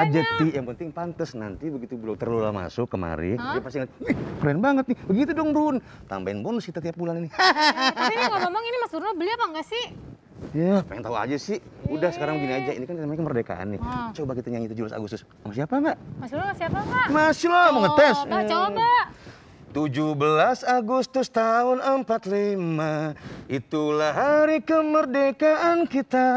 aja, Ti. Yang penting pantes. Nanti begitu dokter Lula masuk kemari, dia pasti ngeliat, wih keren banget nih. Begitu dong, Brun. Tambahin bonus kita tiap bulan ini. Tapi ini ngomong-ngomong, ini Mas Bruno beli apa enggak sih? Ya, pengen tahu aja sih. Udah sekarang gini aja, ini kan namanya kemerdekaan nih. Coba kita nyanyi 17 Agustus. Sama siapa nggak? Mas Bruno siapa enggak? Masih lah, mau ngetes. Coba. 17 Agustus tahun 45, itulah hari kemerdekaan kita.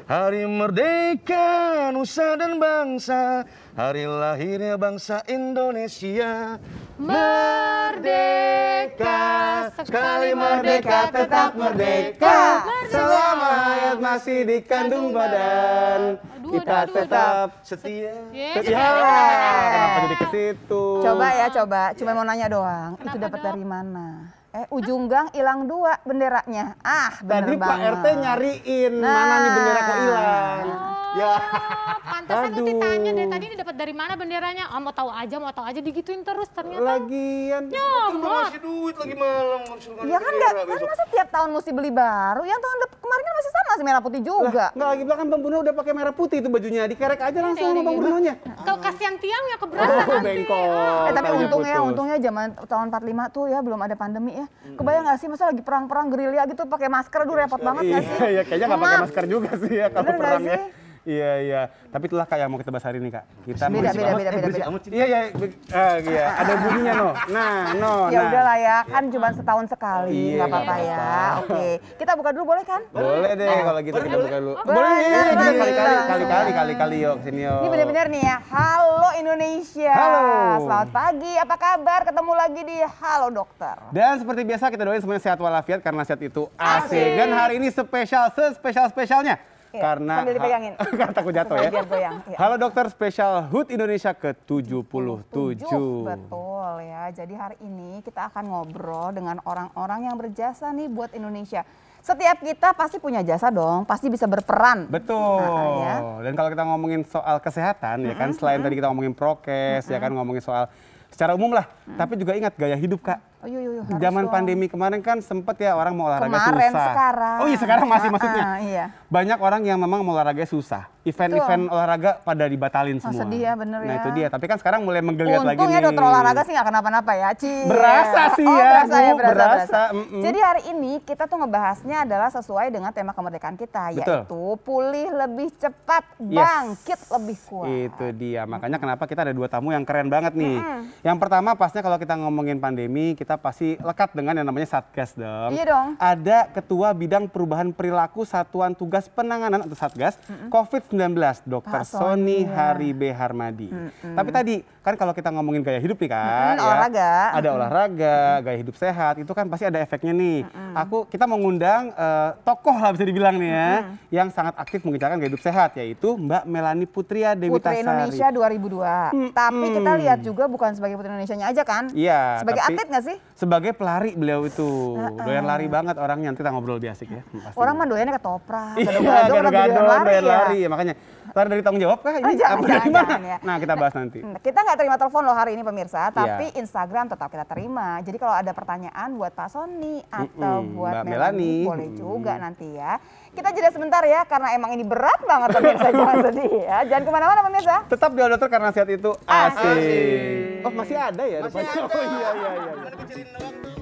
Hari merdeka nusa dan bangsa, hari lahirnya bangsa Indonesia. Merdeka, sekali merdeka tetap merdeka. Selama hayat masih dikandung badan, kita tetap setia. Kenapa jadi ke situ? Coba. Cuma mau nanya doang. Kenapa, Itu dapat Dok? dari mana? Ujung gang hilang 2 benderanya. Bener Tadi Pak banget. RT nyariin mana nih bendera kok hilang. Ya. Pantesan Uti tanya dari tadi ini dapat dari mana benderanya? Mau tahu aja digituin terus ternyata. Lagian. Nyomot. Masih duit lagi malam. Ya kan enggak, kan masa tiap tahun mesti beli baru? Yang tahun kemarin kan masih sama sih merah putih juga. Nggak lagi belakang Bang Bruno udah pakai merah putih itu bajunya. Dikerek aja langsung sama Bang Brunonya. Kau kasihan tiangnya keberatan Oh, nanti. bengkok. Tapi Tali untungnya zaman tahun 45 tuh ya belum ada pandemi ya. Kebayang nggak sih masa lagi perang-perang gerilya gitu pakai masker, aduh repot banget nggak sih? Iya, kayaknya nggak pakai masker juga sih ya kalau Bener nggak perang ya. sih? Iya. Tapi itulah Kak yang mau kita bahas hari ini Kak. Kita Beda. Iya. Ada bunyinya Ya udahlah ya, kan cuma setahun sekali, Iya, nggak apa-apa nggak ya. apa-apa. Oke, kita buka dulu boleh kan? Boleh deh kalau gitu kita buka dulu. Boleh. Kali-kali yuk sini yuk. Ini benar-benar nih ya, halo Indonesia. Halo. Selamat pagi, apa kabar? Ketemu lagi di Halo Dokter. Dan seperti biasa kita doain semuanya sehat walafiat karena sehat itu asik. Dan hari ini spesialnya. Iya, Karena sambil dipegangin. Karena takut jatuh ya. Biar goyang. Iya. Halo Dokter spesial HUT Indonesia ke-77. Betul ya, jadi hari ini kita akan ngobrol dengan orang-orang yang berjasa nih buat Indonesia. Setiap kita pasti punya jasa dong, pasti bisa berperan. Betul. Nah, ya. Dan kalau kita ngomongin soal kesehatan ya kan, selain tadi kita ngomongin prokes ya kan, ngomongin soal secara umum lah, tapi juga ingat gaya hidup Kak. Oh, harus Zaman dong. pandemi kemarin kan sempet ya orang mau olahraga Kemarin, susah. sekarang. Oh iya sekarang masih maksudnya. Iya. Banyak orang yang memang mau olahraga susah. Event-event olahraga pada dibatalin semua. sedih ya, bener Nah ya. itu dia, tapi kan sekarang mulai menggeliat lagi Untung nih. ya dokter olahraga sih nggak kenapa-napa ya, Ci. Berasa sih ya, Bu, berasa. Jadi hari ini kita tuh ngebahasnya adalah sesuai dengan tema kemerdekaan kita, Betul. yaitu pulih lebih cepat, Yes. bangkit lebih kuat. Itu dia, makanya kenapa kita ada 2 tamu yang keren banget nih. Yang pertama pastinya kalau kita ngomongin pandemi, kita pasti lekat dengan yang namanya Satgas dong. Iya dong. Ada Ketua Bidang Perubahan Perilaku Satuan Tugas Penanganan atau Satgas COVID-19, Dr. Pak Sony Sony, ya. Hari B. Harmadi. Tapi tadi kan kalau kita ngomongin gaya hidup nih Kak, ya, olahraga. ada olahraga, gaya hidup sehat, itu kan pasti ada efeknya nih. Kita mengundang tokoh lah bisa dibilang nih ya, yang sangat aktif mengejarkan gaya hidup sehat, yaitu Mbak Melanie Putria Dewi Putri Indonesia 2002. Tapi kita lihat juga bukan sebagai Putri Indonesianya aja kan? Iya. Sebagai tapi atlet nggak sih? Sebagai pelari beliau itu. Doyan lari banget orangnya, nanti kita ngobrol lebih asik ya. pastinya. Orang mah doyannya ketoprak, Iya, gado-gado, doyan lari ya. Makanya lari dari tanggung jawab kah ini? Jangan, Apa dari jangan, mana? jangan ya. Nah kita bahas nanti. Kita nggak terima telepon loh hari ini pemirsa, tapi Instagram tetap kita terima. Jadi kalau ada pertanyaan buat Pak Sony atau buat Mbak Melanie, Melanie. boleh juga nanti ya. Kita jeda sebentar ya, karena emang ini berat banget pemirsa, jangan sedih ya. Jangan kemana-mana pemirsa. Tetap di Dokter karena sehat itu asik. Asik. Oh masih ada ya? Masih rupanya? ada. Oh iya.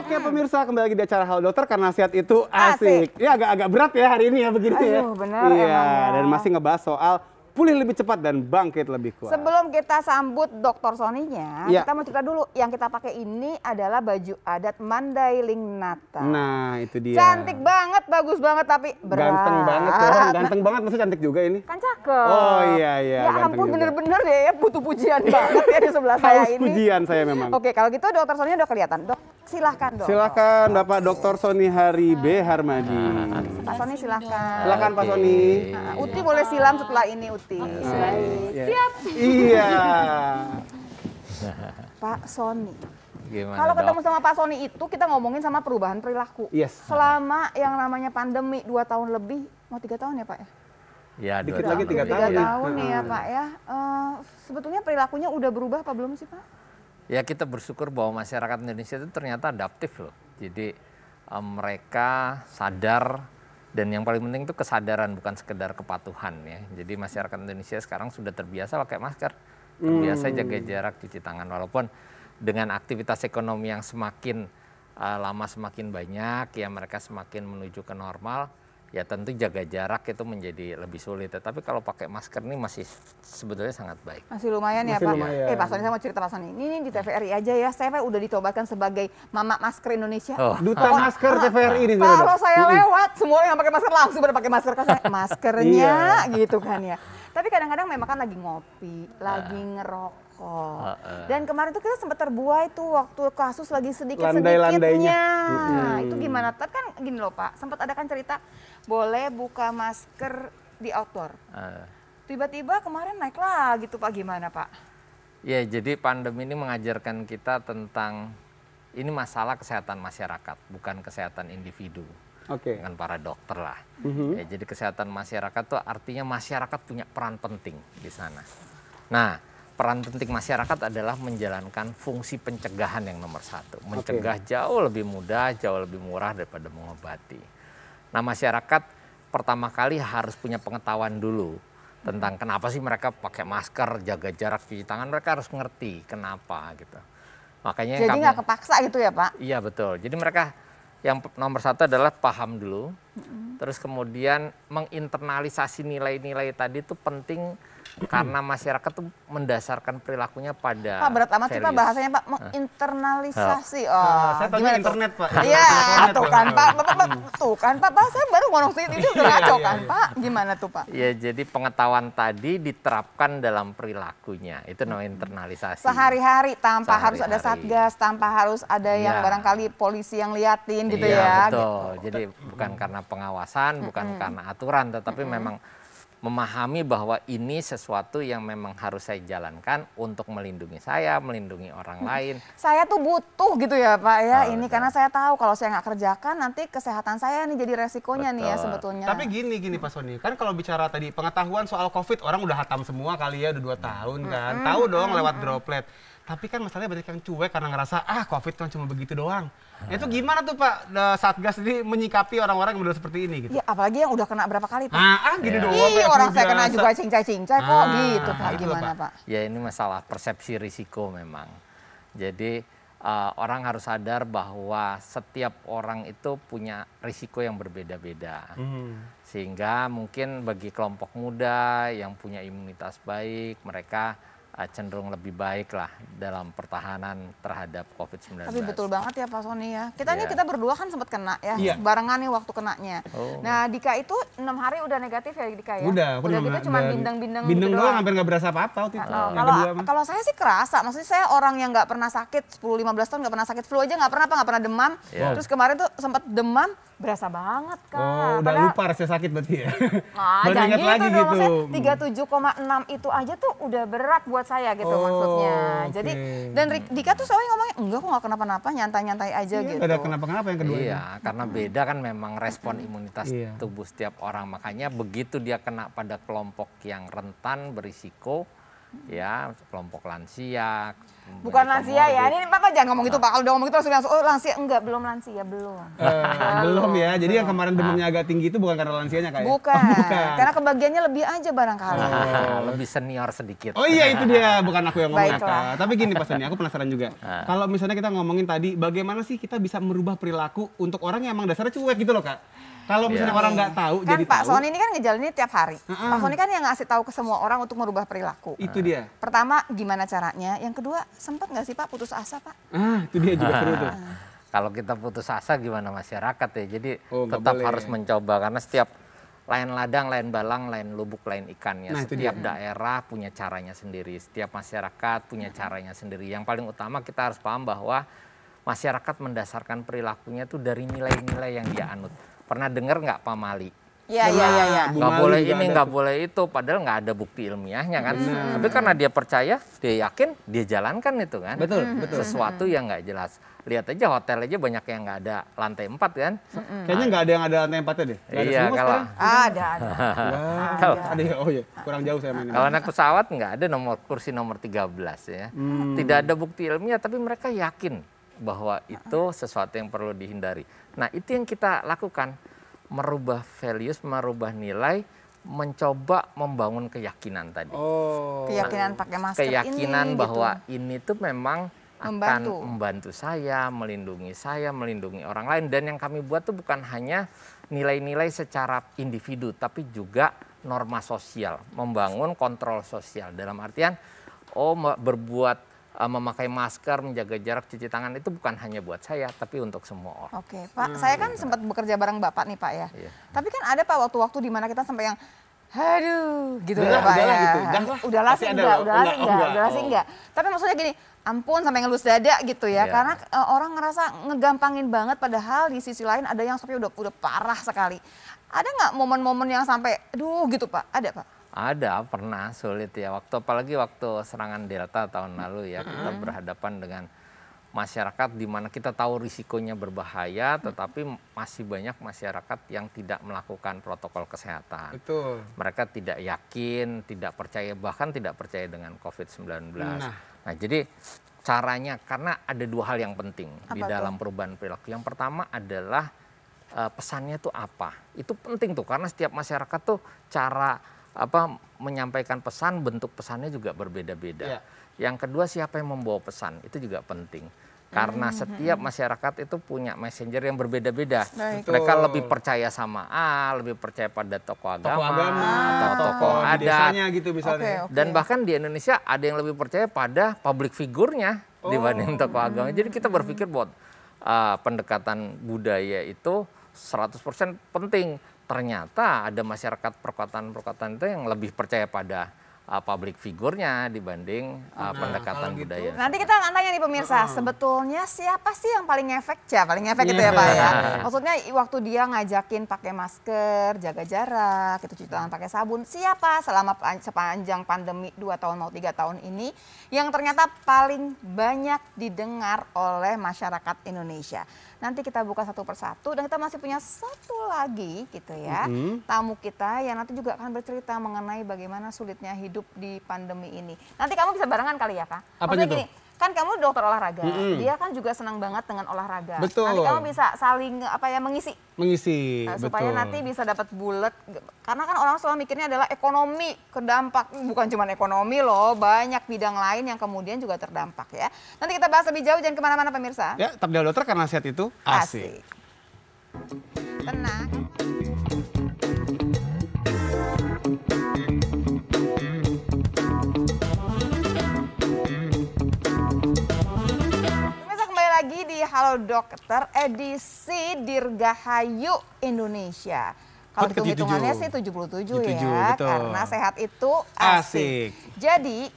Oke pemirsa, kembali lagi di acara Halo Dokter karena sehat itu asik. Ya agak berat ya hari ini ya begini ya. Aduh, bener Iya, emang ya. dan masih ngebahas soal pulih lebih cepat dan bangkit lebih kuat. Sebelum kita sambut Dokter Sony-nya, Ya. kita mau cerita dulu. Yang kita pakai ini adalah baju adat Mandailing Nata. Nah, itu dia. Cantik banget, bagus banget, tapi berat. Ganteng banget tuh. Ganteng banget, maksudnya cantik juga ini. Kan cakep. Oh iya, Ya ganteng ampun, juga. bener-bener deh ya, butuh pujian banget ya di sebelah saya Haus ini. pujian saya memang. Oke, kalau gitu Dokter Sony udah kelihatan. Dok, silahkan dok. Silakan Bapak Dr. Sony Hari B. Harmadi. Pak Sony silahkan. Silakan Pak Sony. Nah, Uti boleh silam setelah ini Uti. Ya. Siap. Iya. Pak Sony. Gimana, Kalau ketemu Dok? sama Pak Sony itu kita ngomongin sama perubahan perilaku. Yes. Selama yang namanya pandemi 2 tahun lebih, mau 3 tahun ya Pak ya? Ya, Dikit 2 lagi tahun 3 lebih. 3 tahun ya. tahun nih ya Pak ya. Sebetulnya perilakunya udah berubah apa belum sih Pak? Ya kita bersyukur bahwa masyarakat Indonesia itu ternyata adaptif loh. Jadi mereka sadar, dan yang paling penting itu kesadaran, bukan sekedar kepatuhan ya. Jadi masyarakat Indonesia sekarang sudah terbiasa pakai masker, terbiasa jaga jarak, cuci tangan. Walaupun dengan aktivitas ekonomi yang semakin lama semakin banyak, ya mereka semakin menuju ke normal, ya tentu jaga jarak itu menjadi lebih sulit. Tapi kalau pakai masker ini masih sebetulnya sangat baik. Masih lumayan ya Masih Pak. lumayan. Pak Sony, saya mau cerita Pak Sony. Ini di TVRI aja ya, saya udah ditobatkan sebagai Mama Masker Indonesia. Oh. Duta masker TVRI ini. Kalau saya lewat, semua yang pakai masker langsung pada pakai masker. Kan saya, maskernya gitu kan ya. Tapi kadang-kadang memang kan lagi ngopi, lagi ngerokok. Dan kemarin tuh kita sempat terbuai tuh waktu kasus lagi sedikit-sedikitnya. Itu gimana? Tapi kan gini loh Pak, sempat ada kan cerita boleh buka masker di outdoor. Tiba-tiba kemarin naik lagi tuh Pak, gimana Pak? Ya, jadi pandemi ini mengajarkan kita tentang ini masalah kesehatan masyarakat, bukan kesehatan individu. Dengan para dokter lah. Ya, jadi kesehatan masyarakat tuh artinya masyarakat punya peran penting di sana. Nah, peran penting masyarakat adalah menjalankan fungsi pencegahan yang nomor satu. Mencegah jauh lebih mudah, jauh lebih murah daripada mengobati. Nah, masyarakat pertama kali harus punya pengetahuan dulu tentang kenapa sih mereka pakai masker, jaga jarak, cuci tangan. Mereka harus ngerti kenapa gitu. Makanya jadi nggak kepaksa gitu ya Pak? Iya betul. Jadi mereka yang nomor satu adalah paham dulu, terus kemudian menginternalisasi nilai-nilai tadi itu penting karena masyarakat tuh mendasarkan perilakunya pada Pak, berat amat sih Pak values. bahasanya Pak, menginternalisasi. Saya tanya gimana tuh? internet Pak. Iya, tuh kan Pak, tuh kan Pak, saya baru ngomong ini udah ngaco kan Pak, gimana tuh Pak? Ya, jadi pengetahuan tadi diterapkan dalam perilakunya, itu namanya internalisasi. Sehari-hari tanpa harus ada Sehari-hari. satgas, tanpa harus ada yang Iya. barangkali polisi yang liatin gitu Iya, ya. betul. Jadi bukan karena pengawasan, bukan karena aturan, tetapi memang memahami bahwa ini sesuatu yang memang harus saya jalankan untuk melindungi saya, melindungi orang lain. Saya tuh butuh gitu ya Pak ya, Oh, ini betul. karena saya tahu kalau saya nggak kerjakan nanti kesehatan saya nih jadi resikonya nih ya Betul. sebetulnya. Tapi gini Pak Sony, kan kalau bicara tadi pengetahuan soal COVID orang udah hatam semua kali ya, udah 2 tahun kan. Tahu dong lewat droplet. Tapi kan masalahnya banyak yang cuek karena ngerasa COVID kan cuma begitu doang. Itu gimana tuh Pak Satgas ini menyikapi orang-orang yang udah seperti ini gitu? Ya apalagi yang udah kena berapa kali Pak. Gini doang. Ih, kayak orang flu saya kena biasa. juga cincai-cincai kok gitu Pak, itu gimana Pak. Pak? Ya, ini masalah persepsi risiko memang. Jadi orang harus sadar bahwa setiap orang itu punya risiko yang berbeda-beda. Sehingga mungkin bagi kelompok muda yang punya imunitas baik, mereka cenderung lebih baik lah dalam pertahanan terhadap COVID-19. Tapi betul banget ya Pak Sony ya. Kita nih Iya. kita berdua kan sempat kena ya, Iya. barengan nih waktu kenanya. Oh. Nah Dika itu 6 hari udah negatif ya Dika ya? Udah, aku gitu cuma bindeng-bindeng bindeng gitu doang, hampir nggak berasa apa-apa waktu itu. Kalau Yang kedua mah. kalau saya sih kerasa, maksudnya saya orang yang nggak pernah sakit 10-15 tahun nggak pernah sakit flu aja nggak pernah Pak, nggak pernah demam. Iya. Terus kemarin tuh sempat demam, berasa banget Kak. Oh, udah Padahal- lupa rasa sakit berarti ya. Nah, Baru jangan ingat gitu lagi dong, gitu. maksudnya 37,6 itu aja tuh udah berat buat saya gitu maksudnya. oke. Jadi dan Dika tuh selalu ngomongnya enggak kok nggak kenapa-napa, nyantai-nyantai aja Iya, gitu. nggak ada kenapa-kenapa yang kedua. Iya, karena beda kan memang respon imunitas Iya. tubuh setiap orang. Makanya begitu dia kena pada kelompok yang rentan berisiko, ya kelompok lansia. Bukan lansia ya, komorbid. ini Bapak jangan ngomong gitu Pak, kalau udah ngomong gitu langsung oh lansia, enggak belum lansia, belum. Belum ya. Jadi yang kemarin demamnya agak tinggi itu bukan karena lansianya kayak. Bukan, bukan. karena kebagiannya lebih aja barangkali. Lebih senior sedikit. Oh iya itu dia, bukan aku yang ngomong. Baiklah. Kak. Tapi gini Pak Sony, aku penasaran juga. Kalau misalnya kita ngomongin tadi, bagaimana sih kita bisa merubah perilaku untuk orang yang emang dasarnya cuek gitu loh Kak? Kalau misalnya Iya. orang nggak tahu, Kan jadi Pak tahu. Sony ini kan ngejalanin tiap hari. Pak Sony kan yang ngasih tahu ke semua orang untuk merubah perilaku. Itu dia. Pertama, gimana caranya? Yang kedua, sempat nggak sih Pak putus asa Pak? Itu dia juga seru tuh. Kalau kita putus asa gimana masyarakat ya? Jadi Oh, nggak tetap boleh. harus mencoba karena setiap lain ladang, lain balang, lain lubuk, lain ikan ya. Nah, itu Setiap daerah punya caranya sendiri, setiap masyarakat punya caranya sendiri. Yang paling utama kita harus paham bahwa masyarakat mendasarkan perilakunya itu dari nilai-nilai yang dia anut. Pernah dengar nggak pamali? Iya, iya, iya, iya. Bu Nggak Mali boleh juga ini, ada nggak tuh. boleh itu, padahal nggak ada bukti ilmiahnya kan. Tapi karena dia percaya, dia yakin, dia jalankan itu kan. Betul, betul. Sesuatu yang nggak jelas. Lihat aja hotel aja banyak yang nggak ada lantai 4 kan. Kayaknya nggak ada yang ada lantai 4-nya deh. Nggak ada Iya, semua kalau sekarang. Ada. Kalau Ada ya, oh iya, kurang jauh saya main. kalau naik pesawat nggak ada kursi nomor 13 ya. Tidak ada bukti ilmiah, tapi mereka yakin bahwa itu sesuatu yang perlu dihindari. Nah, itu yang kita lakukan. Merubah values, merubah nilai, mencoba membangun keyakinan tadi. Oh. Keyakinan pakai masker Keyakinan ini bahwa gitu. ini tuh memang Membantu. akan membantu saya, melindungi orang lain. Dan yang kami buat tuh bukan hanya nilai-nilai secara individu, tapi juga norma sosial, membangun kontrol sosial. Dalam artian, berbuat memakai masker, menjaga jarak, cuci tangan itu bukan hanya buat saya, tapi untuk semua orang. Oke, Pak, saya kan sempat bekerja bareng Bapak nih Pak ya. Iya. Tapi kan ada Pak waktu-waktu di mana kita sampai yang aduh gitu ya Udahlah, Pak udahlah ya. gitu. Udahlah Pasti sih ada enggak, loh. udahlah sih enggak. Tapi maksudnya gini, ampun sampai ngelus dada gitu ya. Iya. Karena orang ngerasa ngegampangin banget padahal di sisi lain ada yang sampai udah parah sekali. Ada nggak momen-momen yang sampai aduh gitu Pak? Ada Pak? Ada, pernah sulit ya. Apalagi waktu serangan Delta tahun lalu ya, kita berhadapan dengan masyarakat di mana kita tahu risikonya berbahaya, tetapi masih banyak masyarakat yang tidak melakukan protokol kesehatan. Betul. Mereka tidak yakin, tidak percaya, bahkan tidak percaya dengan COVID-19. Nah, jadi caranya, karena ada dua hal yang penting di dalam perubahan perilaku. Yang pertama adalah pesannya tuh apa? Itu penting tuh, karena setiap masyarakat tuh cara menyampaikan pesan, bentuk pesannya juga berbeda-beda. Yeah. Yang kedua, siapa yang membawa pesan, itu juga penting. Karena setiap masyarakat itu punya messenger yang berbeda-beda. Mereka lebih percaya sama A, lebih percaya pada tokoh agama, atau tokoh di adat. desanya gitu misalnya. Oke. Dan bahkan di Indonesia ada yang lebih percaya pada public figurnya dibanding tokoh agama. Jadi kita berpikir bahwa pendekatan budaya itu 100% penting. Ternyata ada masyarakat perkotaan-perkotaan itu yang lebih percaya pada public figurnya dibanding pendekatan budaya. Nanti kita akan tanya nih pemirsa, sebetulnya siapa sih yang paling ngefek? Paling ngefek gitu ya Pak ya. Maksudnya waktu dia ngajakin pakai masker, jaga jarak, itu cuci tangan pakai sabun. Siapa selama sepanjang pandemi 2 tahun mau 3 tahun ini yang ternyata paling banyak didengar oleh masyarakat Indonesia? Nanti kita buka satu persatu dan kita masih punya satu lagi gitu ya. Tamu kita yang nanti juga akan bercerita mengenai bagaimana sulitnya hidup di pandemi ini. Nanti kamu bisa barengan kali ya Kak? Apanya Maksudnya gini, kan kamu dokter olahraga, dia kan juga senang banget dengan olahraga. Betul. Nanti kamu bisa saling mengisi. Mengisi, Supaya betul. nanti bisa dapat bulat. Karena kan orang selalu mikirnya adalah ekonomi terdampak. Bukan cuma ekonomi loh, banyak bidang lain yang kemudian juga terdampak ya. Nanti kita bahas lebih jauh, jangan kemana-mana pemirsa. Ya, tapi dokter karena sehat itu asik. Tenang. Pemirsa, kembali lagi di Halo Dokter edisi Dirgahayu Indonesia. Kalau hitung-hitungannya sih 77 ya, betul. karena sehat itu asik. Jadi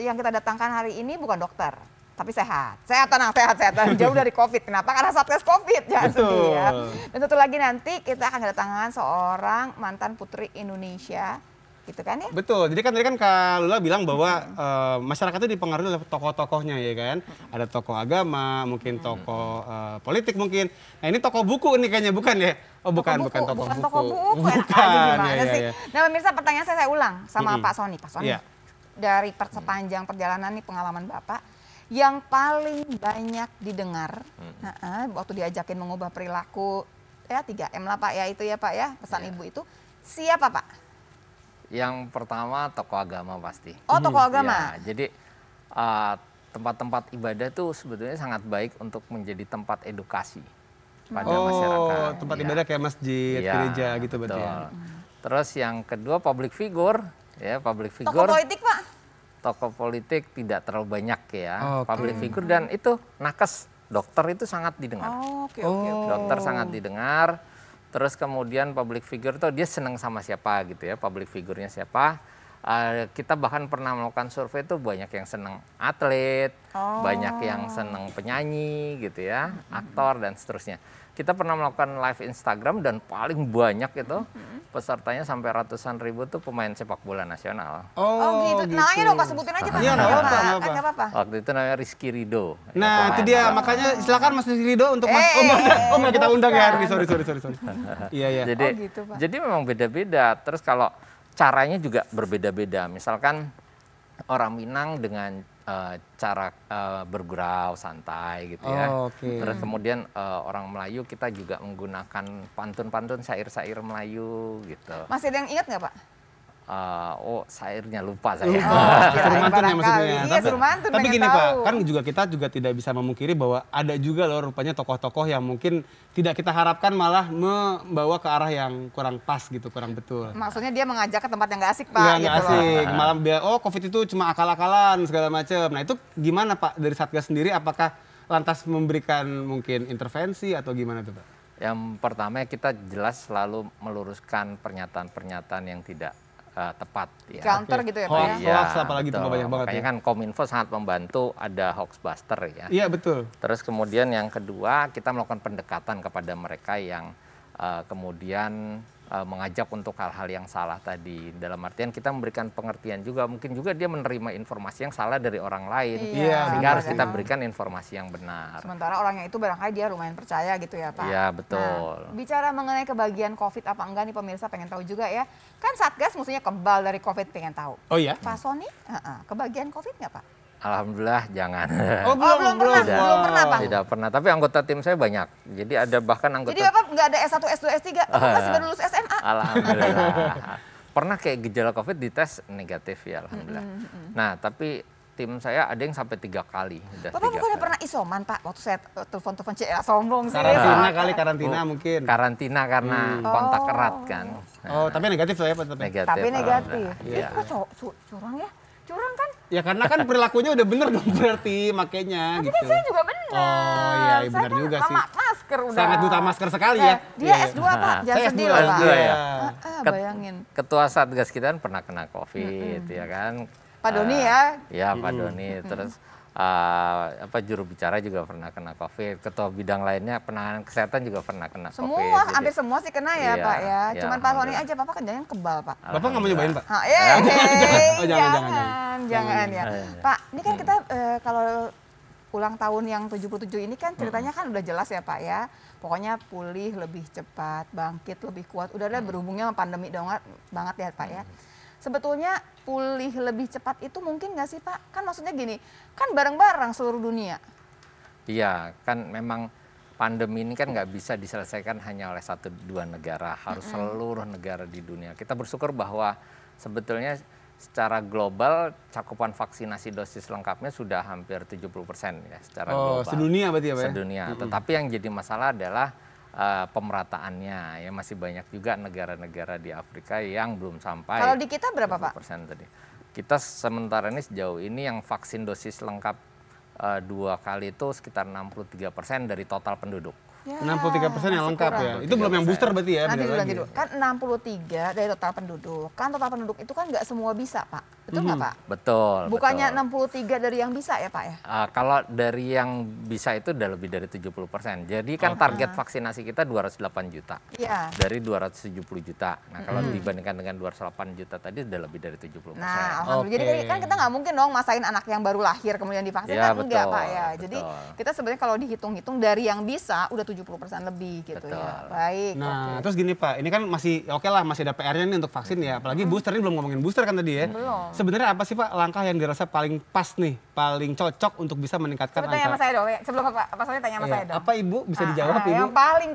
yang kita datangkan hari ini bukan dokter, tapi sehat. Sehat, tenang, sehat. Jauh dari COVID. Kenapa? Karena Satgas COVID, jangan sedih ya. Dan satu lagi nanti kita akan kedatangan seorang mantan putri Indonesia. Gitu kan ya? Betul, jadi kan tadi kan Kak Lula bilang bahwa masyarakat itu dipengaruhi oleh tokoh-tokohnya ya kan. Ada tokoh agama, mungkin tokoh politik mungkin. Nah ini tokoh buku ini kayaknya bukan ya? Oh bukan tokoh buku. Bukan tokoh buku, enak aja gimana ya, sih? ya. Nah pemirsa, pertanyaan saya ulang sama Pak Sony. Pak Sony, Iya. dari sepanjang perjalanan nih pengalaman Bapak, yang paling banyak didengar waktu diajakin mengubah perilaku, ya 3M lah Pak ya itu ya Pak ya, pesan Ibu itu, siapa Pak? Yang pertama tokoh agama pasti. Oh, tokoh agama. Ya, jadi tempat-tempat ibadah itu sebetulnya sangat baik untuk menjadi tempat edukasi pada masyarakat. Tempat Ya. ibadah kayak masjid, Ya, gereja gitu berarti betul. ya. Terus yang kedua public figure, ya public Tokoh figure. politik Pak? Tokoh politik tidak terlalu banyak ya, Oke. public figure, dan itu nakes, dokter itu sangat didengar. Oh, oke. Dokter sangat didengar. Terus kemudian public figure tuh dia senang sama siapa gitu ya, public figurnya siapa. Kita bahkan pernah melakukan survei tuh banyak yang senang atlet, banyak yang senang penyanyi gitu ya, aktor dan seterusnya. kita pernah melakukan live Instagram dan paling banyak itu pesertanya sampai ratusan ribu tuh pemain sepak bola nasional. Oh gitu. Namanya dong, Pak, sebutin aja Pak. Iya, nggak apa-apa. Nggak apa-apa. Waktu itu namanya Rizky Ridho. Nah, itu dia. Makanya silakan Mas Ridho untuk Mas. Nggak kita undang ya, Ardi. Sorry. Iya, iya. Jadi, gitu, Pak. jadi memang beda-beda. Terus kalau caranya juga berbeda-beda. Misalkan orang Minang dengan cara bergurau santai gitu ya. Terus kemudian orang Melayu kita juga menggunakan pantun-pantun syair-syair Melayu gitu. Masih ada yang ingat nggak Pak? Syairnya lupa saya. Suruh mantun ya maksudnya. Iya, suruh mantun. Tapi gini Pak, kan kita juga tidak bisa memungkiri bahwa ada juga loh rupanya tokoh-tokoh yang mungkin tidak kita harapkan malah membawa ke arah yang kurang pas gitu, kurang betul. Maksudnya dia mengajak ke tempat yang nggak asik Pak. Nggak gitu asik, loh. malah COVID itu cuma akal-akalan segala macam. Nah itu gimana Pak dari Satgas sendiri? Apakah lantas memberikan mungkin intervensi atau gimana tuh Pak? Yang pertama kita jelas selalu meluruskan pernyataan-pernyataan yang tidak tepat ya. Counter gitu ya Pak ya? Hoax apalagi itu banyak banget. Makanya kan Kominfo sangat membantu ada Hoaxbuster ya. Iya betul. Terus kemudian yang kedua kita melakukan pendekatan kepada mereka yang kemudian mengajak untuk hal-hal yang salah tadi. Dalam artian kita memberikan pengertian juga, mungkin juga dia menerima informasi yang salah dari orang lain. Iya, sehingga harus kita berikan informasi yang benar. Sementara orangnya itu barangkali dia lumayan percaya gitu ya Pak. Iya betul. Nah, bicara mengenai kebagian COVID apa enggak nih pemirsa pengen tahu juga ya. Kan Satgas musuhnya kebal dari COVID, pengen tahu. Oh iya? Pak Sony, kebagian COVID nggak Pak? Alhamdulillah jangan. Belum pernah Pak? Tidak pernah, tapi anggota tim saya banyak. Jadi ada bahkan anggota. Jadi Bapak nggak ada S1, S2, S3, Bapak masih baru lulus SMA? Alhamdulillah. Pernah kayak gejala COVID dites negatif ya Alhamdulillah. Nah tapi tim saya ada yang sampai 3 kali. Bapak bukannya pernah isoman Pak? Waktu saya telepon-telepon sombong sih. Karantina mungkin. Karantina karena kontak erat kan. Oh tapi negatif lah ya Pak? Negatif. Tapi negatif. Iya. Itu curang ya? Curang kan? Ya karena kan perilakunya udah bener dong berarti makanya gitu. Tapi kan saya juga bener. Oh iya benar juga sih. Masker udah. Sangat duta masker sekali ya. Dia S2 Pak, jangan sedih loh Pak. S2 ya. Bayangin. Ketua Satgas kita kan pernah kena COVID ya kan. Pak Doni ya. Iya Pak Doni. Terus juru bicara juga pernah kena COVID. Ketua bidang lainnya penanganan kesehatan juga pernah kena COVID. Semua, hampir semua sih kena ya Iya, Pak ya. iya, Cuman Pak Sony aja, Bapak kan jangan kebal Pak. Bapak nggak mau nyobain Pak? Jangan ya. Pak, ini kan kita kalau ulang tahun yang 77 ini kan ceritanya kan udah jelas ya Pak ya. Pokoknya pulih lebih cepat, bangkit lebih kuat. Udah berhubungnya sama pandemi banget ya Pak ya. Sebetulnya pulih lebih cepat itu mungkin nggak sih Pak? Kan maksudnya gini, kan bareng-bareng seluruh dunia. Iya, kan memang pandemi ini kan nggak bisa diselesaikan hanya oleh 1-2 negara, harus seluruh negara di dunia. Kita bersyukur bahwa sebetulnya secara global cakupan vaksinasi dosis lengkapnya sudah hampir 70% ya secara global. Sedunia berarti ya Pak? Sedunia. Tetapi yang jadi masalah adalah pemerataannya ya, masih banyak juga negara-negara di Afrika yang belum sampai. Kalau di kita berapa Pak? Tadi. Kita sementara ini sejauh ini yang vaksin dosis lengkap 2 kali itu sekitar 63% dari total penduduk. Ya, 63% yang lengkap ya. Itu belum yang booster berarti ya? Nanti dulu. Kan 63 dari total penduduk. Kan total penduduk itu kan nggak semua bisa Pak. Betul nggak Pak? Betul. Bukannya betul. 63 dari yang bisa ya Pak ya? Kalau dari yang bisa itu udah lebih dari 70%. Jadi kan target vaksinasi kita 208 juta. Iya. Dari 270 juta. Nah kalau dibandingkan dengan 208 juta tadi udah lebih dari 70%. Nah alhamdulillah. Jadi kan kita nggak mungkin dong masain anak yang baru lahir kemudian divaksin. Ya, kan enggak betul, Pak ya. Jadi kita sebenarnya kalau dihitung-hitung dari yang bisa udah 70% lebih gitu betul. ya. Baik. Nah terus gini Pak, ini kan masih oke lah, masih ada PR-nya nih untuk vaksin ya. Apalagi booster, ini belum ngomongin booster kan tadi ya. Belum. Sebenarnya apa sih Pak langkah yang dirasa paling pas nih, paling cocok untuk bisa meningkatkan Coba tanya sama saya dong, sebelum Pak Sony tanya sama saya dong. Apa Ibu bisa dijawab Ibu? Yang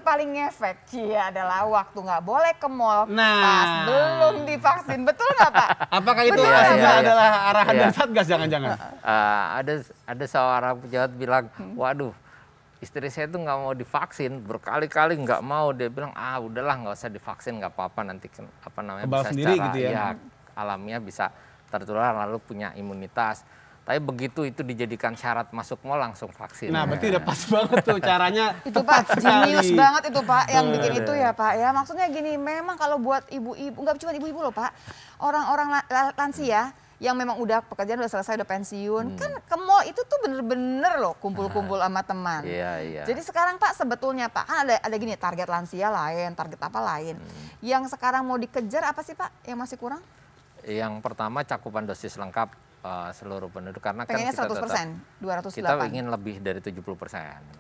paling ngefek adalah waktu nggak boleh ke mall pas Nah. belum divaksin, betul nggak Pak? Apakah itu Betul. sebenarnya adalah arahan Iya. dari Satgas jangan-jangan? Ada seorang pejabat bilang, waduh istri saya tuh nggak mau divaksin, berkali-kali nggak mau. Dia bilang, udahlah nggak usah divaksin, nggak apa-apa, nanti Kebal bisa sendiri secara gitu ya? alamiah bisa tertular lalu punya imunitas. Tapi begitu itu dijadikan syarat masuk mall langsung vaksin. Nah berarti udah pas banget tuh caranya. Itu Pak, jenius banget itu Pak yang Bener. bikin itu ya Pak ya. Maksudnya gini, memang kalau buat ibu-ibu, nggak cuma ibu-ibu loh Pak, orang-orang lansia yang memang udah pekerjaan udah selesai, udah pensiun, kan ke mall itu tuh bener-bener loh kumpul-kumpul sama teman. Iya. Jadi sekarang Pak sebetulnya Pak, kan ada gini, target lansia lain, target apa lain. Yang sekarang mau dikejar apa sih Pak yang masih kurang? Yang pertama cakupan dosis lengkap seluruh penduduk, karena pengennya kan kita 100%, 208. kita ingin lebih dari 70%.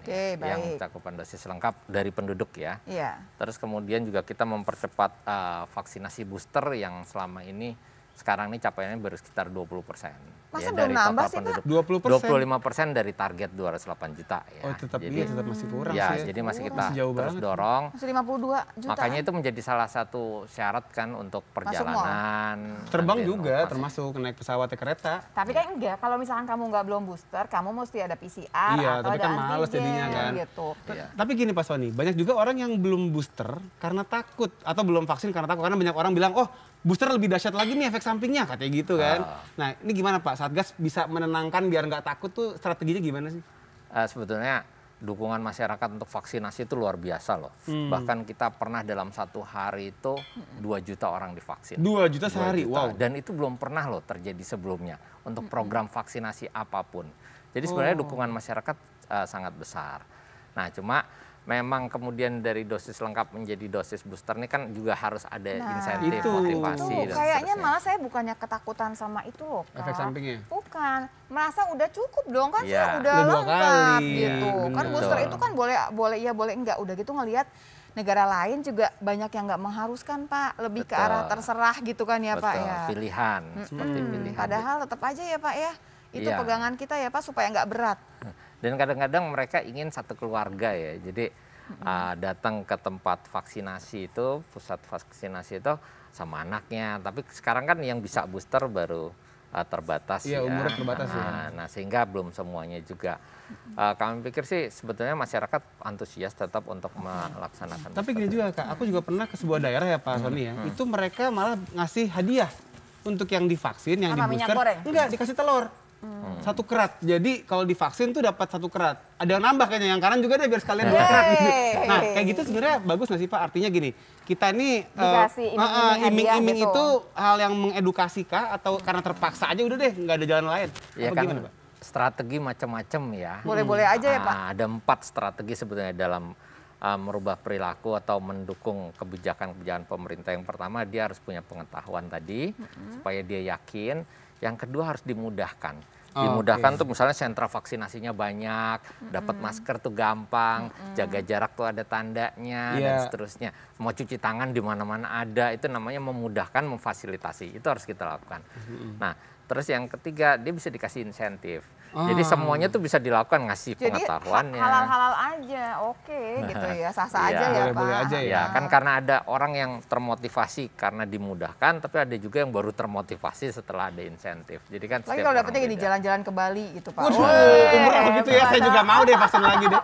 Oke, baik. Yang cakupan dosis lengkap dari penduduk ya. Iya. Terus kemudian juga kita mempercepat vaksinasi booster yang selama ini sekarang ini capaiannya baru sekitar 20%. Masa belum dari nambah total sih, Pak? penduduk. 25% dari target 208 juta ya. Oh tetap Jadi, tetap masih kurang ya, sih. jadi masih kita Masih jauh terus banget. dorong. Masih 52 juta. Makanya itu menjadi salah satu syarat kan untuk perjalanan. Terbang nanti juga operasi. termasuk naik pesawat kereta. Tapi kan enggak, kalau misalkan kamu nggak belum booster, kamu mesti ada PCR Iya, atau tapi ada kan males antigen jadinya kan. gitu. Iya. Tapi gini Pak Sony, banyak juga orang yang belum booster karena takut atau belum vaksin karena takut, karena banyak orang bilang, oh booster lebih dahsyat lagi nih efek sampingnya katanya gitu kan. Nah ini gimana Pak, Satgas bisa menenangkan biar nggak takut tuh, strateginya gimana sih? Sebetulnya dukungan masyarakat untuk vaksinasi itu luar biasa loh. Bahkan kita pernah dalam satu hari itu 2 juta orang divaksin. 2 juta sehari, 2 juta. wow. Dan itu belum pernah loh terjadi sebelumnya untuk program vaksinasi apapun. Jadi sebenarnya dukungan masyarakat sangat besar. Nah cuma memang kemudian dari dosis lengkap menjadi dosis booster ini kan juga harus ada insentif, itu. motivasi dan Kayaknya seterusnya. malah saya bukannya ketakutan sama itu loh, Kak. Efek sampingnya? Bukan, merasa udah cukup dong kan, saya Iya. udah Udah 2 lengkap kali, gitu. ya, Kan bener. booster itu kan boleh iya boleh enggak. Udah gitu ngelihat negara lain juga banyak yang nggak mengharuskan Pak, lebih ke Betul. arah terserah gitu kan ya Pak Betul, ya. pilihan, seperti pilihan. Padahal tetap aja ya Pak ya, itu Iya. pegangan kita ya Pak supaya nggak berat. Dan kadang-kadang mereka ingin satu keluarga ya, jadi datang ke tempat vaksinasi itu, pusat vaksinasi itu sama anaknya. Tapi sekarang kan yang bisa booster baru terbatas Iya, ya. umurnya terbatas ya. Nah, sehingga belum semuanya juga. Kami pikir sih sebetulnya masyarakat antusias tetap untuk melaksanakan. Tapi booster. gini juga Kak, aku juga pernah ke sebuah daerah ya Pak Sony ya, itu mereka malah ngasih hadiah untuk yang divaksin, yang Apa, di minyak booster. goreng? Enggak, dikasih telur. 1 kerat. Jadi kalau divaksin tuh dapat 1 kerat. Ada yang nambah kayaknya, yang kanan juga deh biar sekalian 2 kerat. Gitu. Nah kayak gitu sebenarnya bagus nggak sih Pak? Artinya gini, kita ini Dikasih iming-iming hadiah iming-iming gitu. itu hal yang mengedukasi kah atau karena terpaksa aja udah deh nggak ada jalan lain? Ya Apa kan gimana Pak? strategi macam-macam ya. Boleh-boleh aja ya Pak. Ada 4 strategi sebetulnya dalam merubah perilaku atau mendukung kebijakan-kebijakan pemerintah. Yang pertama dia harus punya pengetahuan tadi supaya dia yakin. Yang kedua harus dimudahkan. Dimudahkan tuh misalnya sentra vaksinasinya banyak, dapat masker tuh gampang, jaga jarak tuh ada tandanya dan seterusnya. Mau cuci tangan di mana-mana ada, itu namanya memudahkan, memfasilitasi. Itu harus kita lakukan. Nah, terus yang ketiga dia bisa dikasih insentif. Jadi semuanya tuh bisa dilakukan, ngasih Jadi pengetahuannya. halal-halal aja, oke gitu ya, sah-sah aja ya Pak. boleh-boleh aja Ya kan karena ada orang yang termotivasi karena dimudahkan, tapi ada juga yang baru termotivasi setelah ada insentif. Jadi kan Lagi setiap kalau orang dapetnya gini beda. jalan-jalan ke Bali gitu Pak. Waduh, Wih, umroh gitu ya, saya juga mau deh vaksin lagi deh.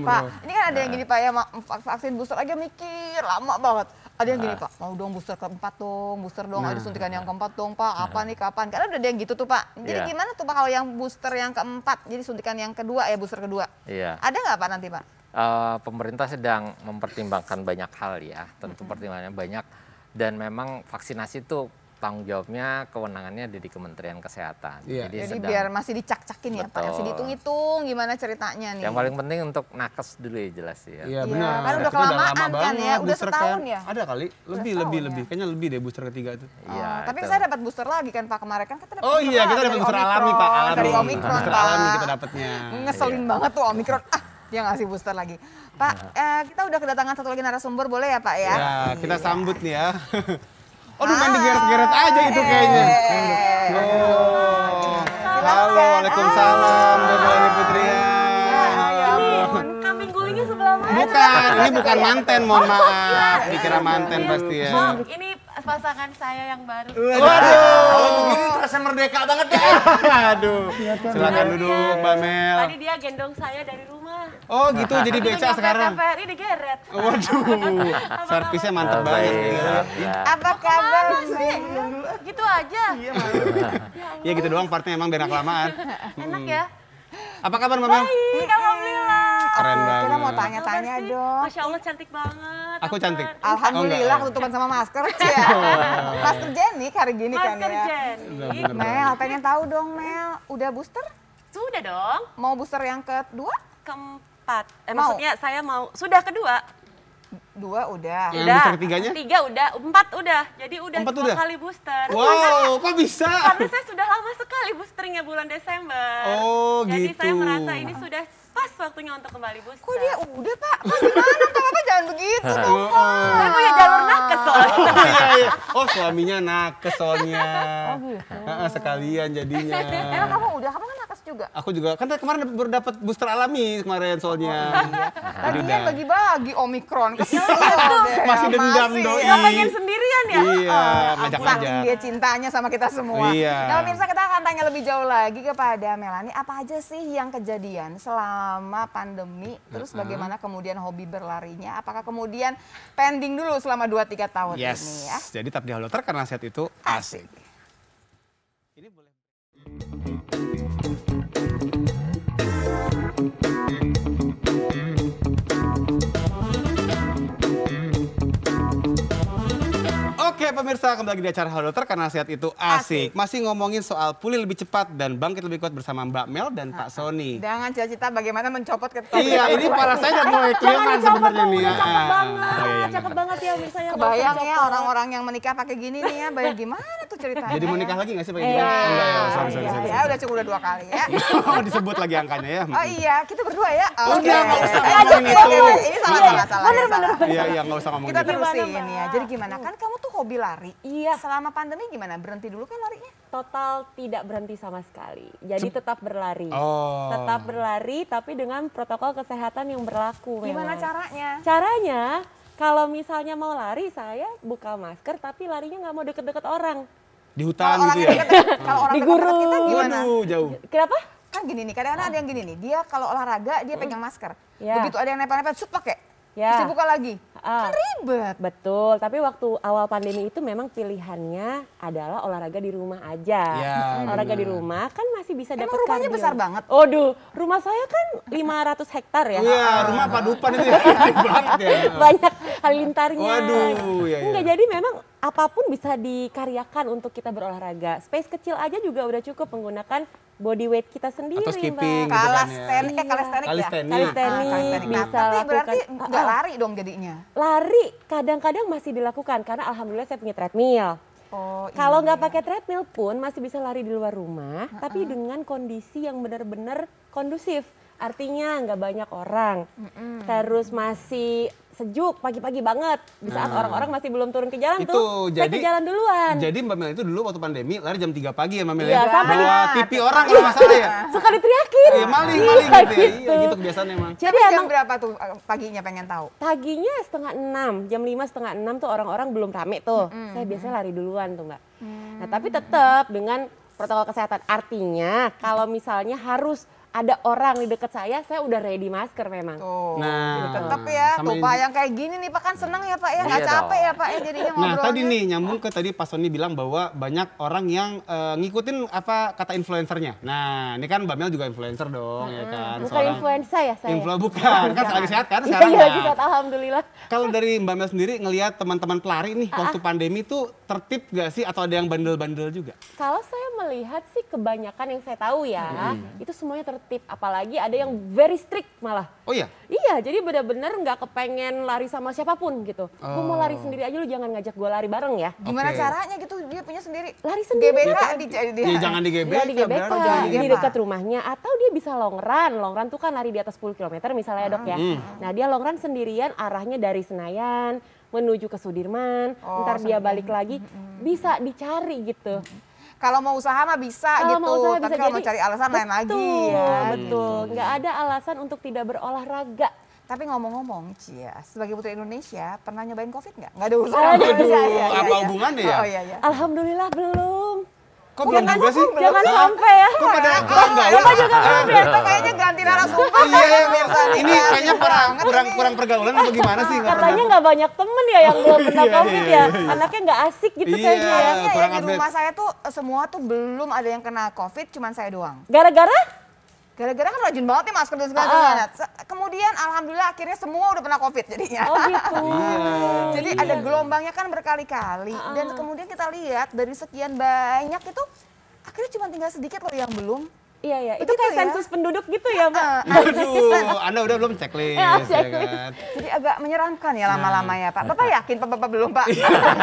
Pak, ini kan ada yang gini Pak ya, vaksin booster aja mikir lama banget. Ada yang gini Pak, mau dong booster keempat dong, booster dong, ada suntikan yang keempat dong Pak, apa nih kapan? Karena udah ada yang gitu tuh Pak. Jadi Iya. gimana tuh Pak kalau yang booster yang keempat, jadi suntikan yang kedua ya, booster kedua. Iya. Ada nggak Pak nanti Pak? Pemerintah sedang mempertimbangkan banyak hal ya, tentu pertimbangannya banyak, dan memang vaksinasi itu tanggung jawabnya, kewenangannya ada di Kementerian Kesehatan. Iya. Jadi biar masih dicak-cakin ya Pak, Betul. masih dihitung-hitung gimana ceritanya nih. yang paling penting untuk nakes dulu ya jelas ya. Iya Iya, benar. kan udah Kita kelamaan lama kan ya, banget udah booster setahun ya? Ada kali, lebih, setahun lebih. ya? Kayaknya lebih deh booster ketiga tuh. Iya, Tapi itu. saya dapat booster lagi kan Pak kemarin kan kita dapat Oh iya, kita dapat dari booster Omikron, alami Pak, alami. dari Omikron Booster Pak. alami kita dapatnya. Ngeselin banget tuh Omikron. Dia ngasih booster lagi. Pak, kita udah kedatangan satu lagi narasumber, boleh ya Pak ya? Ya, kita sambut nih ya. Oh, main digeret-geret aja itu kayaknya. Oh. Halo, waalaikumsalam, Bapak Putria. Ya ampun. Kambing gulingnya sebelah mana? Bukan, ini bukan manten, mohon maaf. Dikira manten pasti ya. Bang, ini pasangan saya yang baru. Kalau begini terasa merdeka banget deh. Aduh. Silakan duduk, Mbak Mel. Tadi dia gendong saya dari rumah. Oh, gitu jadi beca sekarang. TVRI digeret. Waduh. Servisnya mantep banget. Apa kabar? Gitu aja. Ya gitu doang partnya emang biar nggak kelamaan. Enak ya? Apa kabar Mbak Mel? Baik, alhamdulillah. Keren banget. Kita mau tanya-tanya Kabar sih? dong. Masya Allah cantik banget. Aku cantik. Alhamdulillah ketutupan sama masker. Ya. Masker Jenik hari gini kan Masker ya. Jenny. Mel, pengen tahu dong Mel, udah booster? Sudah dong. Mau booster yang kedua? Keempat. Mau? Maksudnya saya mau. Sudah kedua. 2 udah. Yang booster ketiganya? 3 udah. 4 udah. Jadi udah 4 2 udah? kali booster. Wow, kok bisa? Karena saya sudah lama sekali boosternya bulan Desember. Oh, Jadi gitu. saya merasa ini sudah pas waktunya untuk kembali booster. Kok dia udah Pak? Pak gimana Pak? Jangan begitu dong Pak. Saya punya jalur nakes soalnya. Oh iya, iya. Oh suaminya nakes soalnya. Sekalian jadinya. Emang kamu udah? Kamu kan nakes juga? Aku juga, kan kemarin baru dapat booster alami kemarin soalnya. Lagian bagi-bagi Omikron. Kesel deh. Masih dendam Masih. doi. Nggak pengen sendirian ya? Iya, ngajak-ngajak. Saking dia cintanya sama kita semua. Iya. Nah pemirsa, kita akan tanya lebih jauh lagi kepada Melani. Apa aja sih yang kejadian selama pandemi? Terus bagaimana kemudian hobi berlarinya? Apakah kemudian pending dulu selama 2-3 tahun ini ya? Jadi tetap di Haloter karena saat itu asik. Ini boleh. Oke pemirsa, kembali lagi di acara Halo Dokter karena sehat itu asik. Masih ngomongin soal pulih lebih cepat dan bangkit lebih kuat bersama Mbak Mel dan Pak Sony. Dengan cita-cita bagaimana mencopot ke Iya, ini para saya udah mulai kelihatan sebenarnya nih. Cakep banget. Oh, iya, Cakep banget ya misalnya. Kebayang ya orang-orang yang menikah pakai gini nih ya, bayang gimana tuh ceritanya. Jadi mau ya? nikah lagi nggak sih Pak? Iya. Enggak ya, sorry. Ya udah cukup udah 2 kali ya. Oh, disebut lagi angkanya ya. Oh iya, kita berdua ya. Udah, nggak usah Oke, ngomongin itu. Ini salah. Iya, iya nggak usah ngomongin Kita itu. terusin Gimana, ya. Mbak? Jadi gimana? Kan kamu tuh hobi lari. Iya, Selama pandemi gimana? Berhenti dulu kan larinya? total tidak berhenti sama sekali. Jadi tetap berlari. Oh. Tetap berlari tapi dengan protokol kesehatan yang berlaku Gimana memang. caranya? Caranya, kalau misalnya mau lari saya buka masker tapi larinya nggak mau deket-deket orang. Di Kalau hutan orang gitu yang ya. deket, kalau orang Di dekat-dekat kita gurun. gimana? Waduh, jauh. Kenapa? Kan gini nih, kadang-kadang ada yang gini nih, dia kalau olahraga dia pegang masker. Ya. Begitu ada yang nempel-nempel, shoot pakai. Ya. Terus dibuka lagi. Ah. Kan ribet. Betul, tapi waktu awal pandemi itu memang pilihannya adalah olahraga di rumah aja. Ya, Olahraga di benar. rumah kan masih bisa Emang dapat rumahnya kardio. besar banget? Aduh, rumah saya kan 500 hektar ya. Iya, rumah padupan itu ya. Gede banget ya. Banyak halilintarnya. Waduh, iya, iya. Enggak, jadi memang apapun bisa dikaryakan untuk kita berolahraga. Space kecil aja juga udah cukup menggunakan body weight kita sendiri, Atau skipping Mbak. gitu kan ya. Kalistenik, kalistenik ya? Kalistenik. Kalistenik Kalistenik. Nah, bisa tapi lakukan. berarti nggak lari dong jadinya? Lari kadang-kadang masih dilakukan karena alhamdulillah saya punya treadmill. Oh, Kalau nggak iya. pakai treadmill pun masih bisa lari di luar rumah, tapi dengan kondisi yang benar-benar kondusif. Artinya nggak banyak orang, terus masih sejuk pagi-pagi banget. Di saat orang-orang masih belum turun ke jalan Itu tuh, saya ke jalan duluan. Jadi Mbak Mel itu dulu waktu pandemi lari jam 3 pagi ya Mbak Mel Iya, ya. sampai Bawa TV orang kalau nggak salah ya. Suka diteriakin. Iya, maling Iya, gitu ya. Iya, gitu. gitu kebiasaan emang. Jadi Tapi jam emang berapa tuh paginya pengen tahu? paginya 5:30, jam 5 setengah 6 tuh orang-orang belum rame tuh. Saya biasanya lari duluan tuh Mbak. Nah tapi tetap dengan protokol kesehatan. Artinya kalau misalnya harus ada orang di dekat saya udah ready masker memang. Tuh. Nah, Tetap ya, sama tuh Pak yang kayak gini nih Pak kan seneng ya Pak ya, nggak Iya capek dong. ya Pak ya jadinya Nah ngobrolnya. tadi nih nyambung ke tadi Pak Sony bilang bahwa banyak orang yang ngikutin apa kata influencernya. Nah ini kan Mbak Mel juga influencer dong ya kan. Bukan influenza ya saya. Bukan, kan lagi sehat kan Iya, sekarang. iya, kan? lagi sehat alhamdulillah. Kalau dari Mbak Mel sendiri ngelihat teman-teman pelari nih waktu pandemi tuh tertib gak sih atau ada yang bandel-bandel juga? Kalau saya melihat sih kebanyakan yang saya tahu ya, itu semuanya tertib. Apalagi ada yang very strict malah. Oh iya? Iya, jadi benar-benar nggak kepengen lari sama siapapun gitu. Gue mau lari sendiri aja, lu jangan ngajak gue lari bareng ya. Gimana Oke. caranya gitu dia punya sendiri? Lari sendiri. GBK di Ya jangan di Nggak di GBK, berarti. di dekat rumahnya. Atau dia bisa long run. Long run tuh kan lari di atas 10 km misalnya ya dok ya. Nah dia long run sendirian arahnya dari Senayan menuju ke Sudirman. Ntar dia balik lagi. Bisa dicari gitu. Kalau mau usaha mah bisa Kalau gitu, mau usaha tapi bisa kalau mau jadi- cari alasan lain lagi Betul, ya. betul. Nggak ada alasan untuk tidak berolahraga. Tapi ngomong-ngomong, Cia, sebagai putri Indonesia pernah nyobain COVID nggak? Nggak ada usaha. Aduh, apa hubungannya ya? Oh iya iya. Alhamdulillah belum. Kok belum juga sih? Jangan sampai ya. Kok pada kurang gaul? Bapak juga belum ya. Kita kayaknya ganti narasumber. Iya, iya, pemirsa nih. ini kayaknya kurang pergaulan atau gimana sih? Nggak Katanya pernah. nggak banyak temen ya yang belum kena Iya, COVID iya, ya. iya. Anaknya nggak asik gitu Iya. kayaknya ya. Kayaknya ya kurang di update. rumah saya tuh semua tuh belum ada yang kena COVID, cuman saya doang. Gara-gara? Gara-gara kan rajin banget nih masker dan segala-galanya. Kemudian alhamdulillah akhirnya semua udah pernah COVID jadinya. Oh gitu. Jadi ada gelombangnya kan berkali-kali. Dan kemudian kita lihat dari sekian banyak itu akhirnya cuma tinggal sedikit loh yang belum. Iya, iya. Itu Begitu kayak ya? sensus penduduk gitu ya, Mbak? Aduh, Anda udah belum checklist ya kan? Jadi agak menyeramkan ya lama-lama ya Pak. Bapak yakin Bapak belum Pak?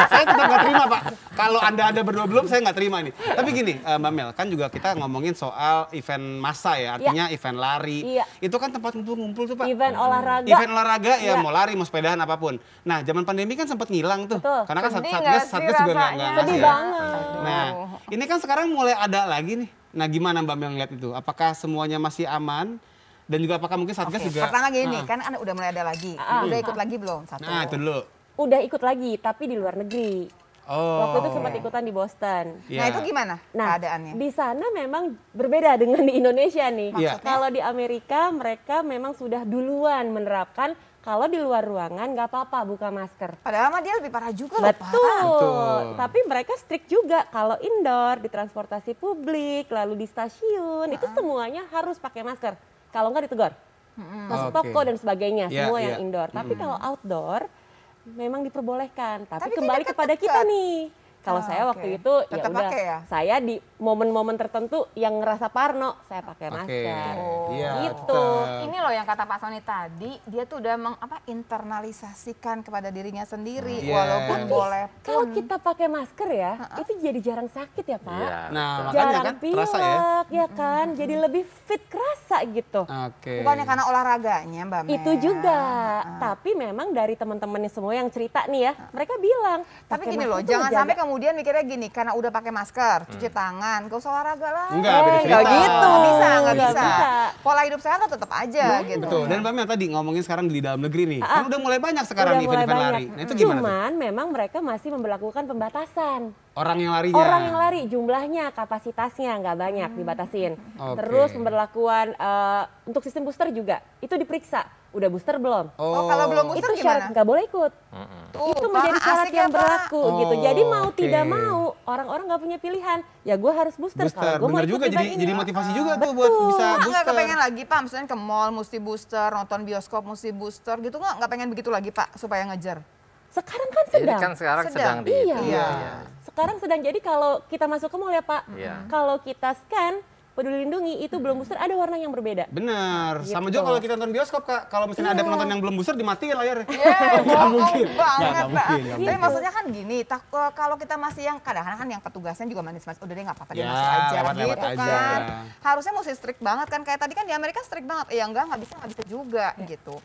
Saya tetap nggak terima Pak. Kalau Anda berdua belum, saya nggak terima nih. Tapi gini, Mbak Mel, kan juga kita ngomongin soal event massa ya, artinya event lari. Iya. Itu kan tempat ngumpul-ngumpul tuh Pak. Event olahraga. Event olahraga ya, Iya. mau lari, mau sepedahan apapun. Nah, zaman pandemi kan sempat ngilang tuh. Betul. Karena kan Sedih nggak sih Satgas juga nggak rasanya? ngasih Sedih ya. banget. Nah, ini kan sekarang mulai ada lagi nih. Nah, gimana Mbak Mel ngeliat itu? Apakah semuanya masih aman? Dan juga apakah mungkin Satgas Oke, juga... pertama gini, kan udah mulai ada lagi. Udah ikut lagi belum? Satu. Nah, itu dulu. Udah ikut lagi, tapi di luar negeri. Oh. Waktu itu sempat ikutan di Boston. Iya. Nah itu gimana keadaannya? Di sana memang berbeda dengan di Indonesia nih. Iya. Kalau di Amerika mereka memang sudah duluan menerapkan kalau di luar ruangan nggak apa-apa buka masker. Padahal mah dia lebih parah juga loh Pak. Betul. Tapi mereka strict juga kalau indoor, di transportasi publik, lalu di stasiun, itu semuanya harus pakai masker. Kalau nggak ditegur. Masuk Oke. toko dan sebagainya, Iya, semua iya. yang indoor. Tapi kalau outdoor memang diperbolehkan. Tapi Tapi kembali kan kepada dekat-dekat. kita nih. Kalau saya oke. waktu itu ya Tetap udah, pakai ya? saya di momen-momen tertentu yang ngerasa parno, saya pakai Oke. masker. Iya, Gitu. tetap. Ini loh yang kata Pak Sony tadi, dia tuh udah internalisasikan kepada dirinya sendiri, Yes. walaupun boleh pun. Kalau kita pakai masker ya, itu jadi jarang sakit ya Pak. Iya. Nah, makanya Jarang kan terasa ya. pilek, ya kan, jadi lebih fit kerasa gitu. Oke. Bukannya karena olahraganya Mbak Mel. Itu juga, tapi memang dari teman-temannya semua yang cerita nih ya, mereka bilang. Tapi pakai gini masker loh, tuh jangan jaga- sampai kemudian mikirnya gini, karena udah pakai masker, cuci tangan, gak usah olahraga lah. Enggak, beda cerita. nggak gitu. Nggak bisa, nggak Nggak bisa. bisa. Pola hidup sehat tuh tetap aja gitu. Betul. Dan Mbak Mel tadi ngomongin sekarang di dalam negeri nih. Kan udah mulai banyak sekarang Udah nih mulai event-event banyak. lari. Nah, itu gimana tuh? Cuman memang mereka masih memberlakukan pembatasan. Orang yang larinya. Orang yang lari jumlahnya, kapasitasnya nggak banyak dibatasin. Oke. Terus pemberlakuan untuk sistem booster juga itu diperiksa. Udah booster belum? Oh, kalau belum booster Itu syarat gimana? nggak boleh ikut. Tuh, Itu Pak, menjadi syarat asik ya, yang Pak. berlaku Oh, gitu. Jadi mau oke. tidak mau orang-orang nggak punya pilihan. Ya gue harus booster. Booster, Kalau gue mau bener ikut juga. event Jadi ini. motivasi juga tuh buat Betul. bisa Pak nggak booster. kepengen lagi Pak, misalnya ke mall mesti booster, nonton bioskop mesti booster gitu nggak pengen begitu lagi Pak supaya ngejar. Sekarang kan Jadi sedang. kan sekarang sedang di Iya. itu. Iya. Sekarang sedang, jadi kalau kita masuk ke mall ya Pak, Iya. kalau kita scan Peduli Lindungi itu belum booster ada warna yang berbeda. Bener. Sama Gitu. juga kalau kita nonton bioskop, Kak. Kalau misalnya ada penonton yang belum booster, dimatiin layarnya. Nggak mungkin. banget Nggak Pak. mungkin, nggak Tapi mungkin. maksudnya kan gini, kalau kita masih yang kadang-kadang kan yang petugasnya juga manis-manis, udah deh nggak apa-apa dia Ya, masuk aja lewat-lewat gitu aja. kan. Harusnya mesti strict banget kan, kayak tadi kan di Amerika strict banget. Ya nggak bisa juga gitu.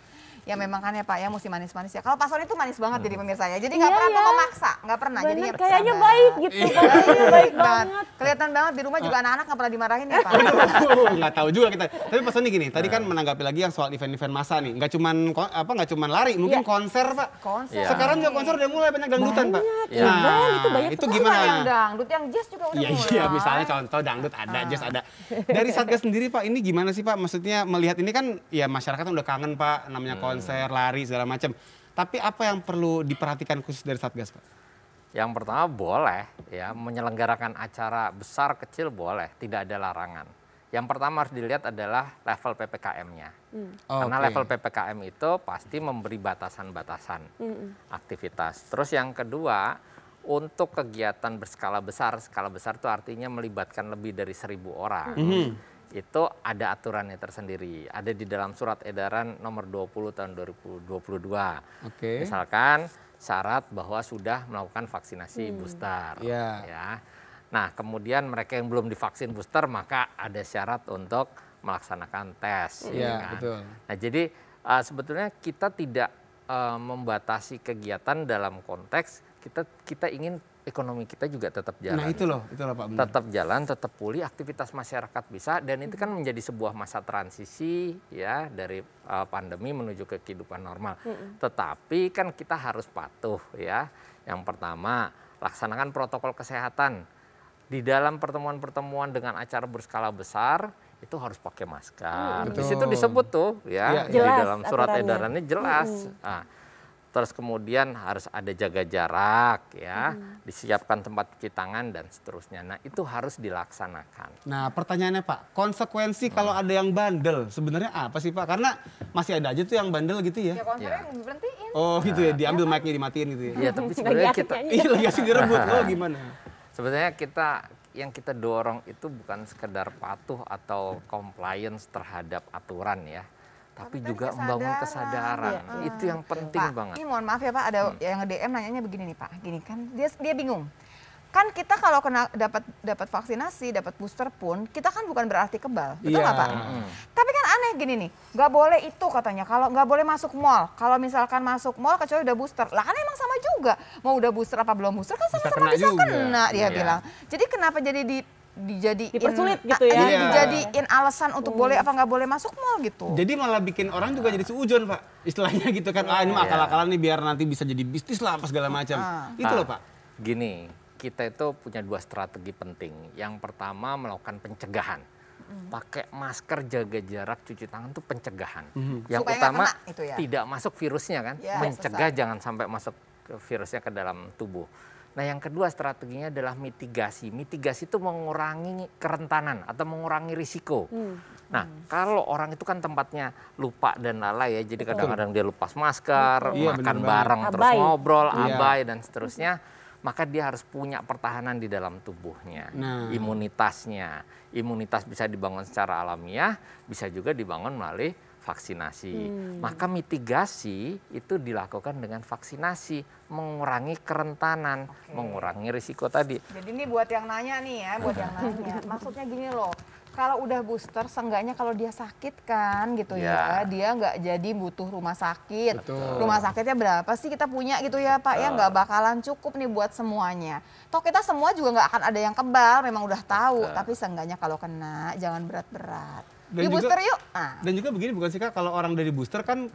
Ya memang kan ya Pak ya mesti manis-manis ya. Kalau Pak Sony itu manis banget jadi pemirsa ya. Jadi nggak Iya, pernah tuh iya. memaksa, nggak pernah. Bener, Jadinya kayaknya bersahabat. baik gitu. Kayaknya baik banget. Kelihatan banget di rumah juga anak-anak nggak pernah dimarahin ya Pak. Nggak tahu juga kita. Tapi Pak Sony gini, tadi kan menanggapi lagi yang soal event-event massa nih. Nggak cuman lari, mungkin konser, Pak. Konser. Iya. Sekarang juga konser udah mulai banyak dangdutan, Pak. Iya. Itu banyak itu sekali. gimana? Yang dangdut, yang jazz juga udah Iya, mulai. iya, misalnya contoh dangdut ada, jazz ada. Dari Satgas sendiri Pak, ini gimana sih Pak? Maksudnya melihat ini kan ya masyarakat udah kangen Pak, namanya konser, lari, segala macam. Tapi apa yang perlu diperhatikan khusus dari Satgas Pak? Yang pertama boleh ya menyelenggarakan acara besar kecil boleh, tidak ada larangan. Yang pertama harus dilihat adalah level PPKM-nya. Karena Oke. level PPKM itu pasti memberi batasan-batasan aktivitas. Terus yang kedua, untuk kegiatan berskala besar itu artinya melibatkan lebih dari 1.000 orang. Itu ada aturannya tersendiri. Ada di dalam surat edaran nomor 20 tahun 2022. Oke. Misalkan syarat bahwa sudah melakukan vaksinasi booster. Iya. Ya. Nah, kemudian mereka yang belum divaksin booster maka ada syarat untuk melaksanakan tes. Iya, kan? betul. Nah, jadi sebetulnya kita tidak membatasi kegiatan dalam konteks kita ingin ekonomi kita juga tetap jalan. Nah itu loh Pak. benar. Tetap jalan, tetap pulih, aktivitas masyarakat bisa, dan itu kan menjadi sebuah masa transisi ya dari pandemi menuju ke kehidupan normal. Tetapi kan kita harus patuh ya. Yang pertama, laksanakan protokol kesehatan. Di dalam pertemuan-pertemuan dengan acara berskala besar itu harus pakai masker. Di situ disebut tuh ya, Iya, di jelas dalam surat aturannya. edarannya jelas. Nah, Terus kemudian harus ada jaga jarak ya, disiapkan tempat cuci tangan dan seterusnya. Nah itu harus dilaksanakan. Nah pertanyaannya Pak, konsekuensi kalau ada yang bandel sebenarnya apa sih Pak? Karena masih ada aja tuh yang bandel gitu ya. Ya konsernya berhentiin. Oh gitu ya, diambil mic-nya dimatiin gitu ya. Iya tapi sebenarnya kita Iya lagi asik direbut, oh gimana? sebenarnya yang kita dorong itu bukan sekedar patuh atau compliance terhadap aturan ya. Tapi kan juga membangun kesadaran. Itu yang penting Pak, banget. ini mohon maaf ya Pak, ada yang nge-DM nanyanya begini nih Pak. Gini kan, dia bingung. Kan kita kalau kena dapat vaksinasi, dapat booster pun, kita kan bukan berarti kebal, betul nggak Pak? Tapi kan aneh gini nih, nggak boleh itu katanya. Kalau nggak boleh masuk mall, kalau misalkan masuk mall kecuali udah booster, lah kan emang sama juga. Mau udah booster apa belum booster kan sama-sama bisa kena, dia bilang. Jadi kenapa jadi dijadiin dipersulit gitu ya. Dijadiin alasan untuk boleh apa nggak boleh masuk mall gitu. Jadi malah bikin orang juga jadi seujon Pak, istilahnya gitu kan. Ah ini mah akal-akalan nih biar nanti bisa jadi bisnis lah apa segala macam. Itu loh Pak. Gini, kita itu punya 2 strategi penting. Yang pertama melakukan pencegahan. Pakai masker, jaga jarak, cuci tangan itu pencegahan. Yang Supaya utama nggak kena itu ya? tidak masuk virusnya kan, Ya, mencegah jangan sampai masuk virusnya ke dalam tubuh. Nah yang kedua strateginya adalah mitigasi. Mitigasi itu mengurangi kerentanan atau mengurangi risiko. Nah kalau orang itu kan tempatnya lupa dan lalai ya, jadi kadang-kadang dia lepas masker, makan bareng, terus ngobrol, abai dan seterusnya. Maka dia harus punya pertahanan di dalam tubuhnya, imunitasnya. Imunitas bisa dibangun secara alamiah, bisa juga dibangun melalui vaksinasi. Maka mitigasi itu dilakukan dengan vaksinasi, mengurangi kerentanan, mengurangi risiko tadi. Jadi ini buat yang nanya nih ya, buat yang nanya. Maksudnya gini loh, kalau udah booster, seenggaknya kalau dia sakit kan gitu ya, dia nggak jadi butuh rumah sakit. Rumah sakitnya berapa sih kita punya gitu ya Pak ya, nggak bakalan cukup nih buat semuanya. Toh kita semua juga nggak akan ada yang kebal, memang udah tahu. Tapi seenggaknya kalau kena, jangan berat-berat. Di booster yuk. Dan juga begini bukan sih Kak, kalau orang dari booster kan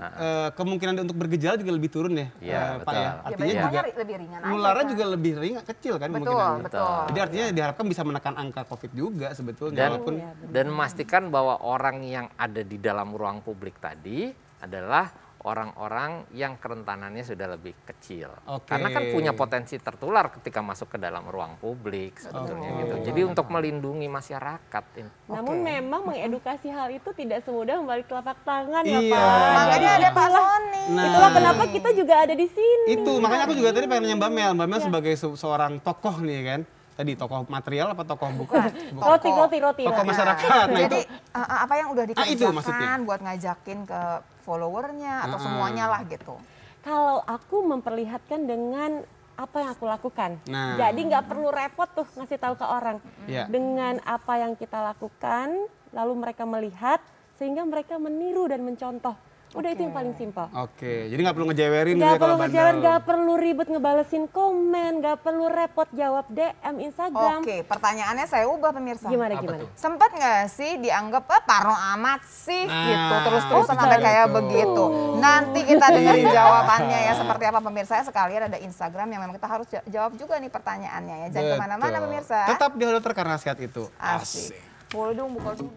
kemungkinan dia untuk bergejala juga lebih turun ya, Pak ya. Artinya juga lebih ringan penularan aja, juga lebih ringan, kecil kan kemungkinannya. Betul. Jadi artinya diharapkan bisa menekan angka COVID juga sebetulnya. Dan memastikan bahwa orang yang ada di dalam ruang publik tadi adalah orang-orang yang kerentanannya sudah lebih kecil. Karena kan punya potensi tertular ketika masuk ke dalam ruang publik sebetulnya gitu. Jadi untuk melindungi masyarakat. Namun memang mengedukasi hal itu tidak semudah membalik telapak tangan ya Iya. Pak. Makanya ada Pak Sony. Itulah kenapa kita juga ada di sini. Itu makanya aku juga tadi pengen nanya Mbak Mel. Mbak Mel sebagai seorang tokoh nih kan. Tadi tokoh material apa tokoh bukan? Roti. Tokoh masyarakat. Nah Jadi itu apa yang udah itu maksudnya. dikerjakan buat ngajakin ke followernya atau semuanya lah gitu. Kalau aku memperlihatkan dengan apa yang aku lakukan. Nah. Jadi nggak perlu repot tuh ngasih tahu ke orang. Iya. Dengan apa yang kita lakukan, lalu mereka melihat sehingga mereka meniru dan mencontoh. Udah itu yang paling simpel. Oke, jadi nggak perlu ngejewerin gitu Nggak ya perlu kalau ngejalan, bandel. nggak perlu ribet ngebalesin komen, nggak perlu repot jawab DM Instagram. Oke, pertanyaannya saya ubah pemirsa. Gimana? Sempet nggak sih dianggap parno amat sih gitu terus-terusan itu sampai tadi kayak tuh. begitu. Nanti kita dengerin jawabannya ya seperti apa pemirsa. Sekalian ada Instagram yang memang kita harus jawab juga nih pertanyaannya ya. Jangan kemana-mana pemirsa. Tetap di Halo Dokter karena sehat itu Asik. Boleh dong buka dulu.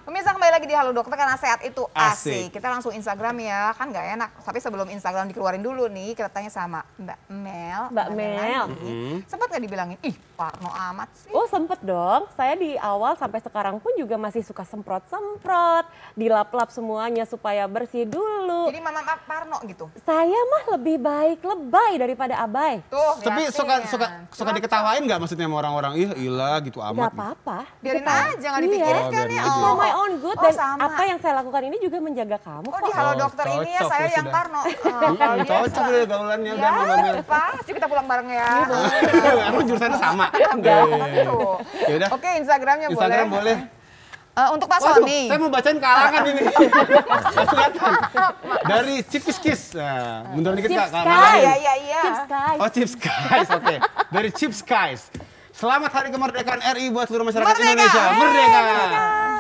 Pemirsa kembali lagi di Halo Dokter karena sehat itu asik. Kita langsung Instagram ya, kan nggak enak. Tapi sebelum Instagram dikeluarin dulu nih, kita tanya sama Mbak Mel. Mbak Mel. Sempat nggak dibilangin, ih parno amat sih? Oh sempet dong, saya di awal sampai sekarang pun juga masih suka semprot-semprot, dilap-lap semuanya supaya bersih dulu. Jadi mama parno gitu? Saya mah lebih baik lebay daripada abai. Tuh, Tapi suka diketawain nggak maksudnya sama orang-orang? Ih ilah gitu Gak amat. apa-apa. biarin aja, nggak dipikirkan ya. It's for my own good dan sama. apa yang saya lakukan ini juga menjaga kamu Oh kok. di Halo Dokter ini ya cocok saya ya yang sudah. parno. Kalau dia Cocok deh gaulannya udah sama Mbak Mel. Pak, yuk kita pulang bareng ya. Emang jurusannya sama? Tuh. Yaudah. Oke, Instagramnya Instagram boleh. Untuk Pak Waduh, Sony. saya mau bacain karangan ini. Nggak kelihatan. Dari Cipis Kiss. Nah, mundur dikit Kak. Iya. Chips guys. Oh, Chips Guys, oke. Dari Chips Guys. Selamat Hari Kemerdekaan RI buat seluruh masyarakat Indonesia. Merdeka!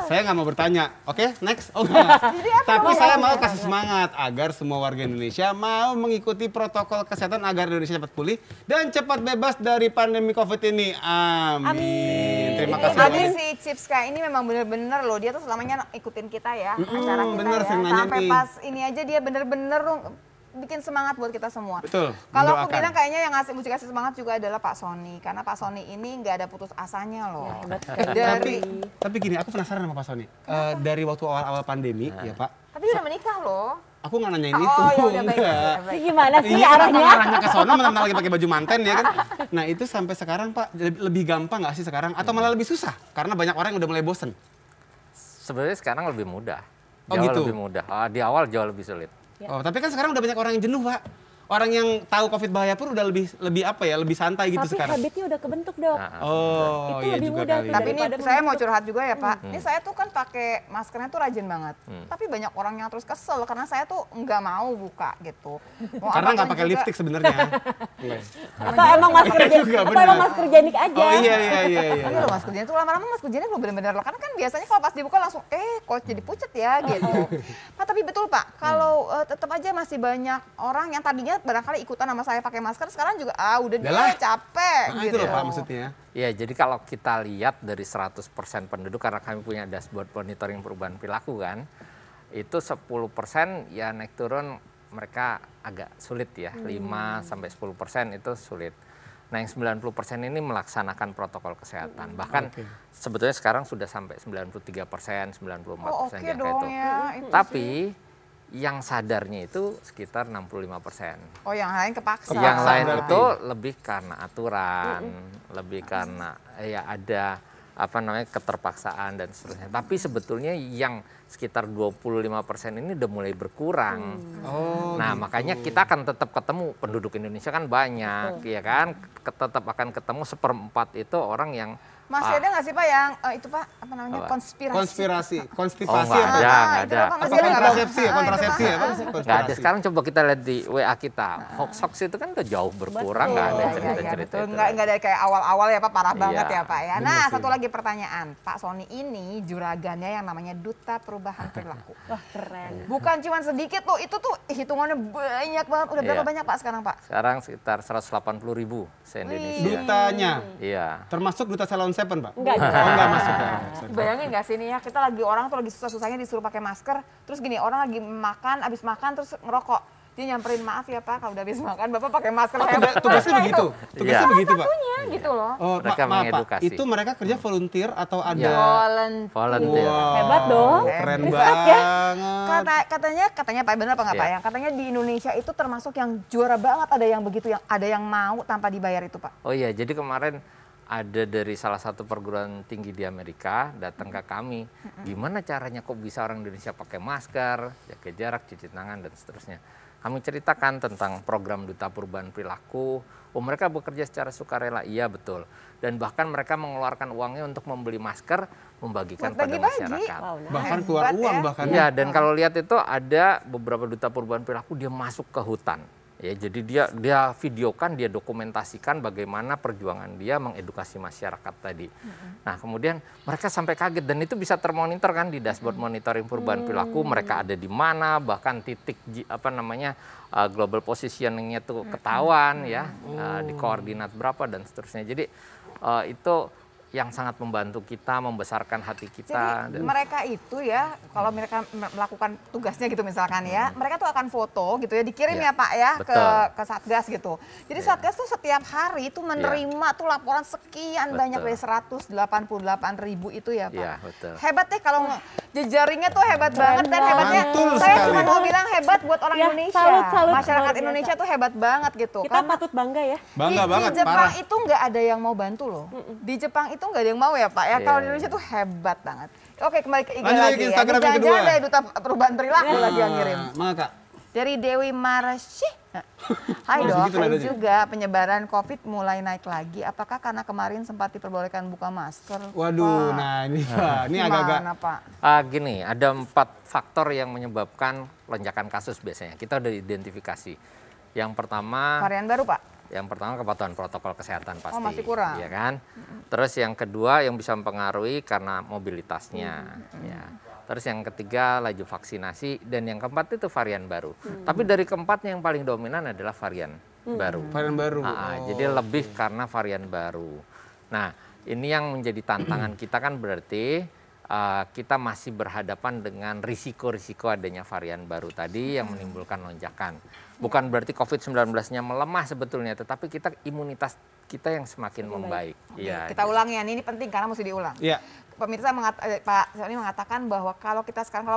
Saya nggak mau bertanya. Oke, next. Oh, enggak. Tapi saya mau kasih semangat agar semua warga Indonesia mau mengikuti protokol kesehatan agar Indonesia cepat pulih dan cepat bebas dari pandemi COVID ini. Amin. Terima kasih. Tapi si Cipska ini memang bener-bener loh, dia tuh selamanya ikutin kita ya, acara kita bener, ya. sering nanya Sampai nih. pas ini aja dia bener-bener bikin semangat buat kita semua. Betul, Kalau aku mendoakan. bilang kayaknya yang mesti kasih semangat juga adalah Pak Sony, karena Pak Sony ini nggak ada putus asanya loh. Dari, Tapi gini, aku penasaran sama Pak Sony. Dari waktu awal-awal pandemi, ya Pak, tapi udah menikah loh. aku nggak nanyain Oh, itu. ya udah baik. Enggak. Ini gimana sih Iya, arahnya? arahnya ke sono, mana lagi pakai baju manten ya kan. Nah itu sampai sekarang Pak, lebih gampang nggak sih sekarang? Atau malah lebih susah? Karena banyak orang yang udah mulai bosen. Sebenarnya sekarang lebih mudah. Oh, Jauh gitu? lebih mudah. Di awal jauh lebih sulit. Oh, tapi kan sekarang udah banyak orang yang jenuh Pak. Orang yang tahu COVID bahaya pun udah lebih apa ya, lebih santai gitu Tapi sekarang. habitnya udah kebentuk, Dok. Oh, Itu iya lebih juga mudah kali. tuh. Tapi ini Daripada saya mau membentuk. curhat juga ya Pak. Ini saya tuh kan pakai maskernya tuh rajin banget. Tapi banyak orang yang terus kesel karena saya tuh nggak mau buka gitu. Mau Karena nggak apapun pakai juga- lipstick sebenarnya. Iya. Atau emang masker Juga, jenik, atau benar. emang masker jenik aja. Oh iya iya iya iya. Iya loh masker jenis tuh lama-lama masker jenis belum bener-bener loh. Karena kan biasanya kalau pas dibuka langsung kok jadi pucet ya gitu. Nah tapi betul Pak, kalau tetap aja masih banyak orang yang tadinya barangkali ikutan sama saya pakai masker, sekarang juga udah Udah lah. dia capek Nah, gitu. itu loh Pak maksudnya. Ya, jadi kalau kita lihat dari 100% penduduk, karena kami punya dashboard monitoring perubahan perilaku kan, itu 10% ya naik turun mereka agak sulit ya, 5-10% itu sulit. Nah yang 90% ini melaksanakan protokol kesehatan. Bahkan sebetulnya sekarang sudah sampai 93%, 94% Oh oke di angka dong itu. ya. Itu Tapi yang sadarnya itu sekitar 65%. Oh yang lain kepaksa. Yang lain berarti. itu lebih karena aturan, lebih karena ya ada apa namanya keterpaksaan dan seterusnya. Tapi sebetulnya yang sekitar 25% ini udah mulai berkurang. Oh. Nah, makanya kita akan tetap ketemu, penduduk Indonesia kan banyak, ya kan? Tetap akan ketemu 1/4 itu orang yang Masih ada nggak sih Pak yang itu Pak apa namanya Apa? konspirasi? Konstipasi nggak apa? ada, nggak itu ada. apa, Apa masih ada nggak, Pak? kontrasepsi ya? Ah, itu, Kontrasepsi Pak. ya? Pak? nggak ada. Konspirasi. Sekarang coba kita lihat di WA kita, hoax itu kan udah jauh berkurang, nggak ada Iya, iya, cerita-cerita betul. itu. Nggak ada kayak awal-awal ya Pak, parah Iya, banget ya Pak ya. Nah, bener sih. satu lagi pertanyaan. Pak Sony ini juragannya yang namanya Duta Perubahan Perilaku. Wah, keren. Bukan cuma sedikit loh, itu tuh hitungannya banyak banget. Udah berapa Iya. banyak Pak sekarang Pak? Sekarang sekitar 180.000 se-Indonesia. Dutanya, Iya. termasuk Duta Salon Seven Pak? Enggak. Oh enggak masuk ya. Sorry. Bayangin gak sih nih ya, kita lagi orang tuh lagi susah-susahnya disuruh pakai masker. Terus gini, orang lagi makan, abis makan terus ngerokok. Dia nyamperin, maaf ya Pak, kalau udah habis makan Bapak pakai masker. Oh, Hebat tugasnya banget begitu? itu. Tugasnya Iya. begitu Pak? Satunya gitu loh. Oh, Mereka maaf Pak, mengedukasi. itu mereka kerja volunteer atau ada? Iya. Volunteer. Hebat dong. Keren Respect ya. banget. Katanya Pak, bener apa nggak Pak? Iya. Yang katanya di Indonesia itu termasuk yang juara banget, ada yang begitu, yang ada yang mau tanpa dibayar itu Pak. Oh iya, jadi kemarin ada dari salah satu perguruan tinggi di Amerika datang ke kami. Gimana caranya kok bisa orang Indonesia pakai masker, jaga jarak, cuci tangan, dan seterusnya. Kami ceritakan tentang program Duta Perubahan Perilaku. Oh mereka bekerja secara sukarela, iya betul. Dan bahkan mereka mengeluarkan uangnya untuk membeli masker, membagikan Buat pada bagi-bagi. masyarakat. Wow, nah. Bahkan keluar Hebat uang ya. bahkan. Iya, dan kalau lihat itu ada beberapa Duta Perubahan Perilaku dia masuk ke hutan. Ya, jadi dia videokan, dia dokumentasikan bagaimana perjuangan dia mengedukasi masyarakat tadi. Nah, kemudian mereka sampai kaget dan itu bisa termonitor kan di dashboard monitoring perubahan perilaku, mereka ada di mana, bahkan titik global positioning-nya tuh ketahuan ya, di koordinat berapa dan seterusnya. Jadi itu yang sangat membantu kita membesarkan hati kita. Jadi mereka itu ya, kalau mereka melakukan tugasnya gitu misalkan ya, mereka tuh akan foto gitu ya, dikirim Ya, ya Pak ya betul. ke Satgas gitu. Jadi Satgas tuh setiap hari itu menerima tuh laporan sekian Betul. banyak dari 188.000 itu ya Pak. Iya, betul. Hebat deh kalau jejaringnya tuh hebat banget dan hebatnya. Mantul Saya sekali. cuma mau bilang hebat buat orang Ya, Indonesia. salut, Masyarakat luar biasa. Indonesia tuh hebat banget gitu. Kita patut bangga ya. Bangga banget, Di Jepang parah. itu nggak ada yang mau bantu loh. Di Jepang itu nggak ada yang mau ya Pak ya. Iya, Kalau di iya. Indonesia tuh hebat banget. Oke kembali ke IG Lanjut lagi lagi ke ya. Instagram yang Jangan-jangan kedua. ada Duta Perubahan Perilaku lagi yang ngirim. Mana Kak? Dari Dewi Marasih. Hai Oh, dok, segitu saya nadanya. juga penyebaran COVID mulai naik lagi. Apakah karena kemarin sempat diperbolehkan buka masker? Waduh, Pak? nah ini Pak, ini agak-agak Gimana Pak? Gini, ada 4 faktor yang menyebabkan lonjakan kasus biasanya. Kita udah identifikasi. Yang pertama, Varian baru Pak? Yang pertama kepatuhan protokol kesehatan pasti. masih kurang. Ya kan? Terus yang kedua yang bisa mempengaruhi karena mobilitasnya. Ya. Terus yang ketiga laju vaksinasi dan yang keempat itu varian baru. Tapi dari keempatnya yang paling dominan adalah varian baru. Varian baru. Jadi lebih karena varian baru. Nah, ini yang menjadi tantangan kita kan berarti kita masih berhadapan dengan risiko-risiko adanya varian baru tadi yang menimbulkan lonjakan. Bukan berarti COVID-19-nya melemah sebetulnya, tetapi imunitas kita yang semakin membaik. Ya, Kita ulangi ya, ini penting karena mesti diulang. Iya. Pemirsa Pak Sony mengatakan bahwa kalau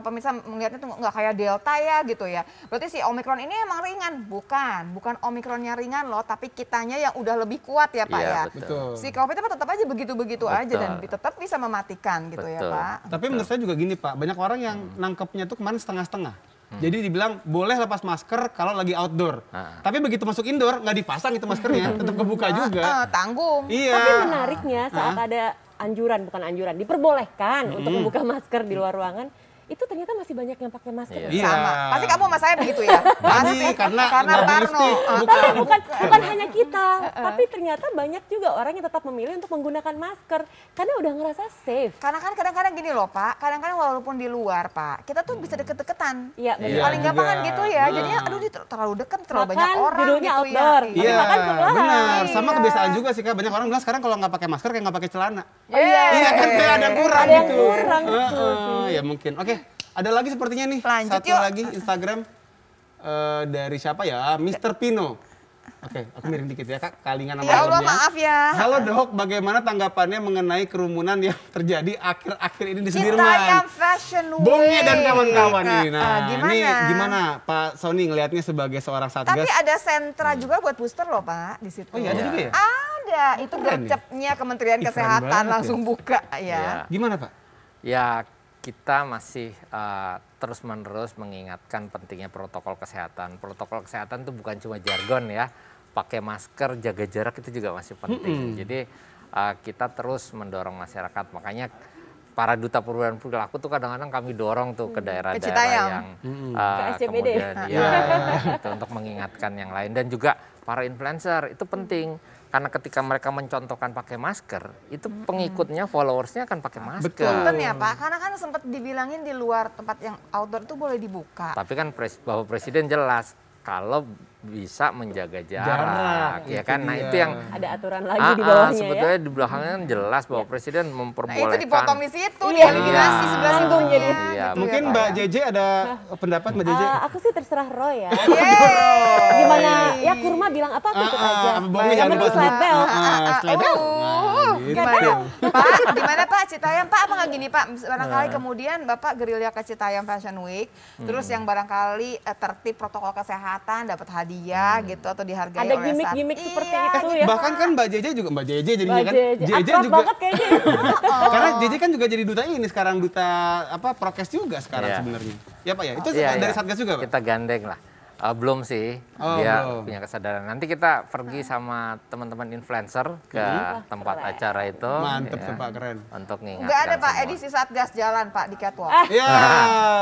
pemirsa melihatnya tuh nggak kayak Delta ya gitu ya. Berarti si Omikron ini emang ringan, bukan Omikronnya ringan loh, tapi kitanya yang udah lebih kuat ya Pak ya. Betul. Si COVID itu tetap aja begitu-begitu aja dan tetap bisa mematikan gitu ya Pak. Tapi menurut saya juga gini Pak, banyak orang yang nangkepnya tuh kemarin setengah-setengah. Jadi dibilang boleh lepas masker kalau lagi outdoor. Tapi begitu masuk indoor nggak dipasang itu maskernya, tetap kebuka juga. Tanggung. Iya. Tapi menariknya saat ada diperbolehkan untuk membuka masker di luar ruangan, itu ternyata masih banyak yang pakai masker. Iya. Sama. Pasti kamu sama saya begitu ya? Pasti. karena Parno. lipstick, Tapi bukan hanya kita, tapi ternyata banyak juga orang yang tetap memilih untuk menggunakan masker karena udah ngerasa safe. Karena kan kadang-kadang gini loh Pak, kadang-kadang walaupun di luar Pak, kita tuh bisa deket-deketan. Iya, Iya Paling gampang kan juga. gitu ya, jadinya aduh ini terlalu dekat, terlalu Makan, banyak orang duduknya gitu outdoor. ya. Iya, makan sebelahan. benar. Sama Iya. kebiasaan juga sih Kak. Banyak orang bilang sekarang kalau nggak pakai masker kayak nggak pakai celana. Iya. Iya kan kayak ada yang kurang Ada yang gitu. kurang, betul Ya mungkin. Oke, ada lagi sepertinya nih. Lanjut Satu yuk. lagi Instagram dari siapa ya? Mr. Pino. Oke, aku miring dikit ya Kak. Kalingan nama Ya Allah alamnya. maaf ya. Halo Dok, bagaimana tanggapannya mengenai kerumunan yang terjadi akhir-akhir ini di Citayam Sudirman? Fashion Week. Bonge dan kawan-kawan nih. Nah, gimana? ini gimana Pak Sony ngelihatnya sebagai seorang satgas? Tapi ada sentra juga buat booster loh Pak di situ. Oh iya, ada juga ya? Ada, itu keren ya? gercepnya Kementerian Ih, keren Kesehatan banget langsung buka ya. Iya. Gimana Pak? Ya, kita masih terus-menerus mengingatkan pentingnya protokol kesehatan. Protokol kesehatan itu bukan cuma jargon ya. Pakai masker, jaga jarak itu juga masih penting. Jadi kita terus mendorong masyarakat. Makanya para duta perubahan perilaku tuh kadang-kadang kami dorong tuh ke daerah-daerah Citayam. yang Ke SCBD. kemudian gitu, untuk mengingatkan yang lain. Dan juga para influencer itu penting. Karena ketika mereka mencontohkan pakai masker, itu pengikutnya, followersnya akan pakai masker. Punten ya Pak, karena kan sempat dibilangin di luar tempat yang outdoor itu boleh dibuka. Tapi kan Bapak Presiden jelas kalau bisa menjaga jarak, Jarak, ya itu kan? Nah dia. itu yang Ada aturan lagi di bawahnya ya. sebetulnya di belakangnya kan jelas bahwa Presiden Nah memperbolehkan. itu dipotong di situ, Iya. dieliminasi Iya. sebelah Tanggung satunya. jadi. Iya, gitu Mungkin ya, Pak, Mbak ya. JJ ada pendapat Mbak JJ? Aku sih terserah Roy ya. Yeay. Gimana? Ya Kurma bilang apa aku ikut aja. Bonge Yang jangan penting lupa slide belt. slide belt. Gimana? Pak, gimana Pak Citayam? Pak apa nggak gini Pak? Barangkali kemudian Bapak gerilya ke Citayam Fashion Week, terus yang barangkali tertib protokol kesehatan, dapat hadiah gitu atau dihargai Ada oleh gimmick-gimmick Iya, seperti itu ya. Bahkan kan Mbak JJ juga, Mbak JJ jadinya kan. JJ Akrab juga. banget kayaknya. Karena JJ kan juga jadi duta ini sekarang, duta apa prokes juga sekarang Iya. sebenarnya. Ya Pak ya, itu Iya, dari iya. Satgas juga Pak? Kita gandeng lah. Belum sih, Oh, dia belum. punya kesadaran. Nanti kita pergi sama teman-teman influencer ke tempat acara itu. Mantep ya, tuh Pak, keren. Untuk mengingatkan Nggak ada Pak semua. edisi Satgas jalan Pak di catwalk. Iya.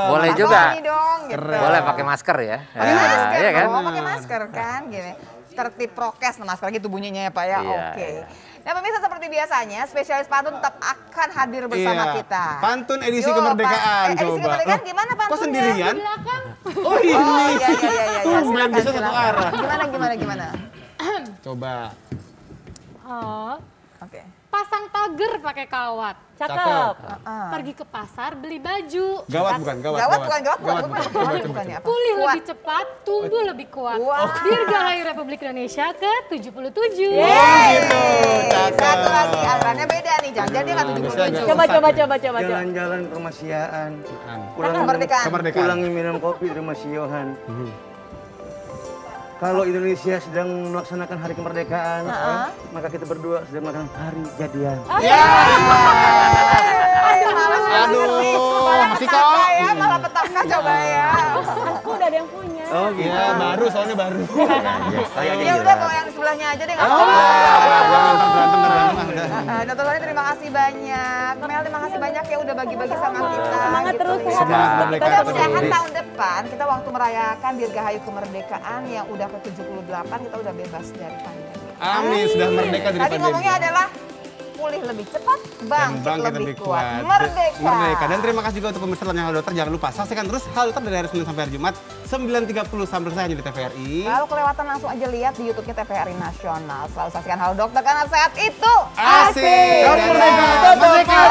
Boleh Pak juga. Sony dong gitu. Boleh pakai masker ya. Pakai masker Iya kan? dong, pakai masker kan gini. Tertib prokes, nah masker gitu bunyinya ya Pak ya. Iya, Oke. iya. Nah pemirsa seperti biasanya, spesialis pantun tetap akan hadir bersama Iya. kita. Pantun edisi Yo, kemerdekaan Pak. Edisi coba. kemerdekaan Loh, gimana Kok pantunnya? sendirian? Belakang. Oh ini. Oh iya. Tumben, Silakan, bisa satu silakan. arah. Gimana? Coba. Oh, Oke. pasang pagar pakai kawat. Cakep. Pergi ke pasar beli baju. Gawat bukan, gawat. Gawat bukan. Bukan ya apa? Pulih Kuat. lebih cepat, tumbuh lebih kuat. Wah. Dirgahayu Republik Indonesia ke-77. Gitu. Satu lagi, alirannya beda nih. Jangan dia nggak 77. Coba. Jalan-jalan ke rumah Siaan. Kemerdekaan. Kemerdekaan. Pulangi minum kopi di rumah si Yohan. Kalau Indonesia sedang melaksanakan hari kemerdekaan, maka kita berdua sedang melaksanakan hari jadian. Aduh, masih kok. Ya malah petaka coba ya. Aku udah nggak ada yang punya. Oh gitu. Iya, baru soalnya baru. Saya aja Ya udah bawa yang sebelahnya aja deh nggak apa-apa. Jangan berantem udah. Dr. Lani terima kasih banyak. Mel terima kasih banyak ya udah bagi-bagi sama kita. Semangat gitu terus, ya. sehat terus. Mudah-mudahan tahun depan kita waktu merayakan Dirgahayu Kemerdekaan yang udah ke-78 kita udah bebas dari pandemi. Amin, sudah merdeka dari Tadi pandemi. ngomongnya adalah pulih lebih cepat, bangkit lebih kuat. Merdeka. Merdeka. Dan terima kasih juga untuk pemirsa Halo Dokter. Jangan lupa saksikan terus Halo Dokter dari hari Senin sampai hari Jumat 9.30 sampai saya di TVRI. Kalau kelewatan langsung aja lihat di YouTube-nya TVRI Nasional. Selalu saksikan Halo Dokter karena sehat itu Asik. asik. Merdeka. Merdeka.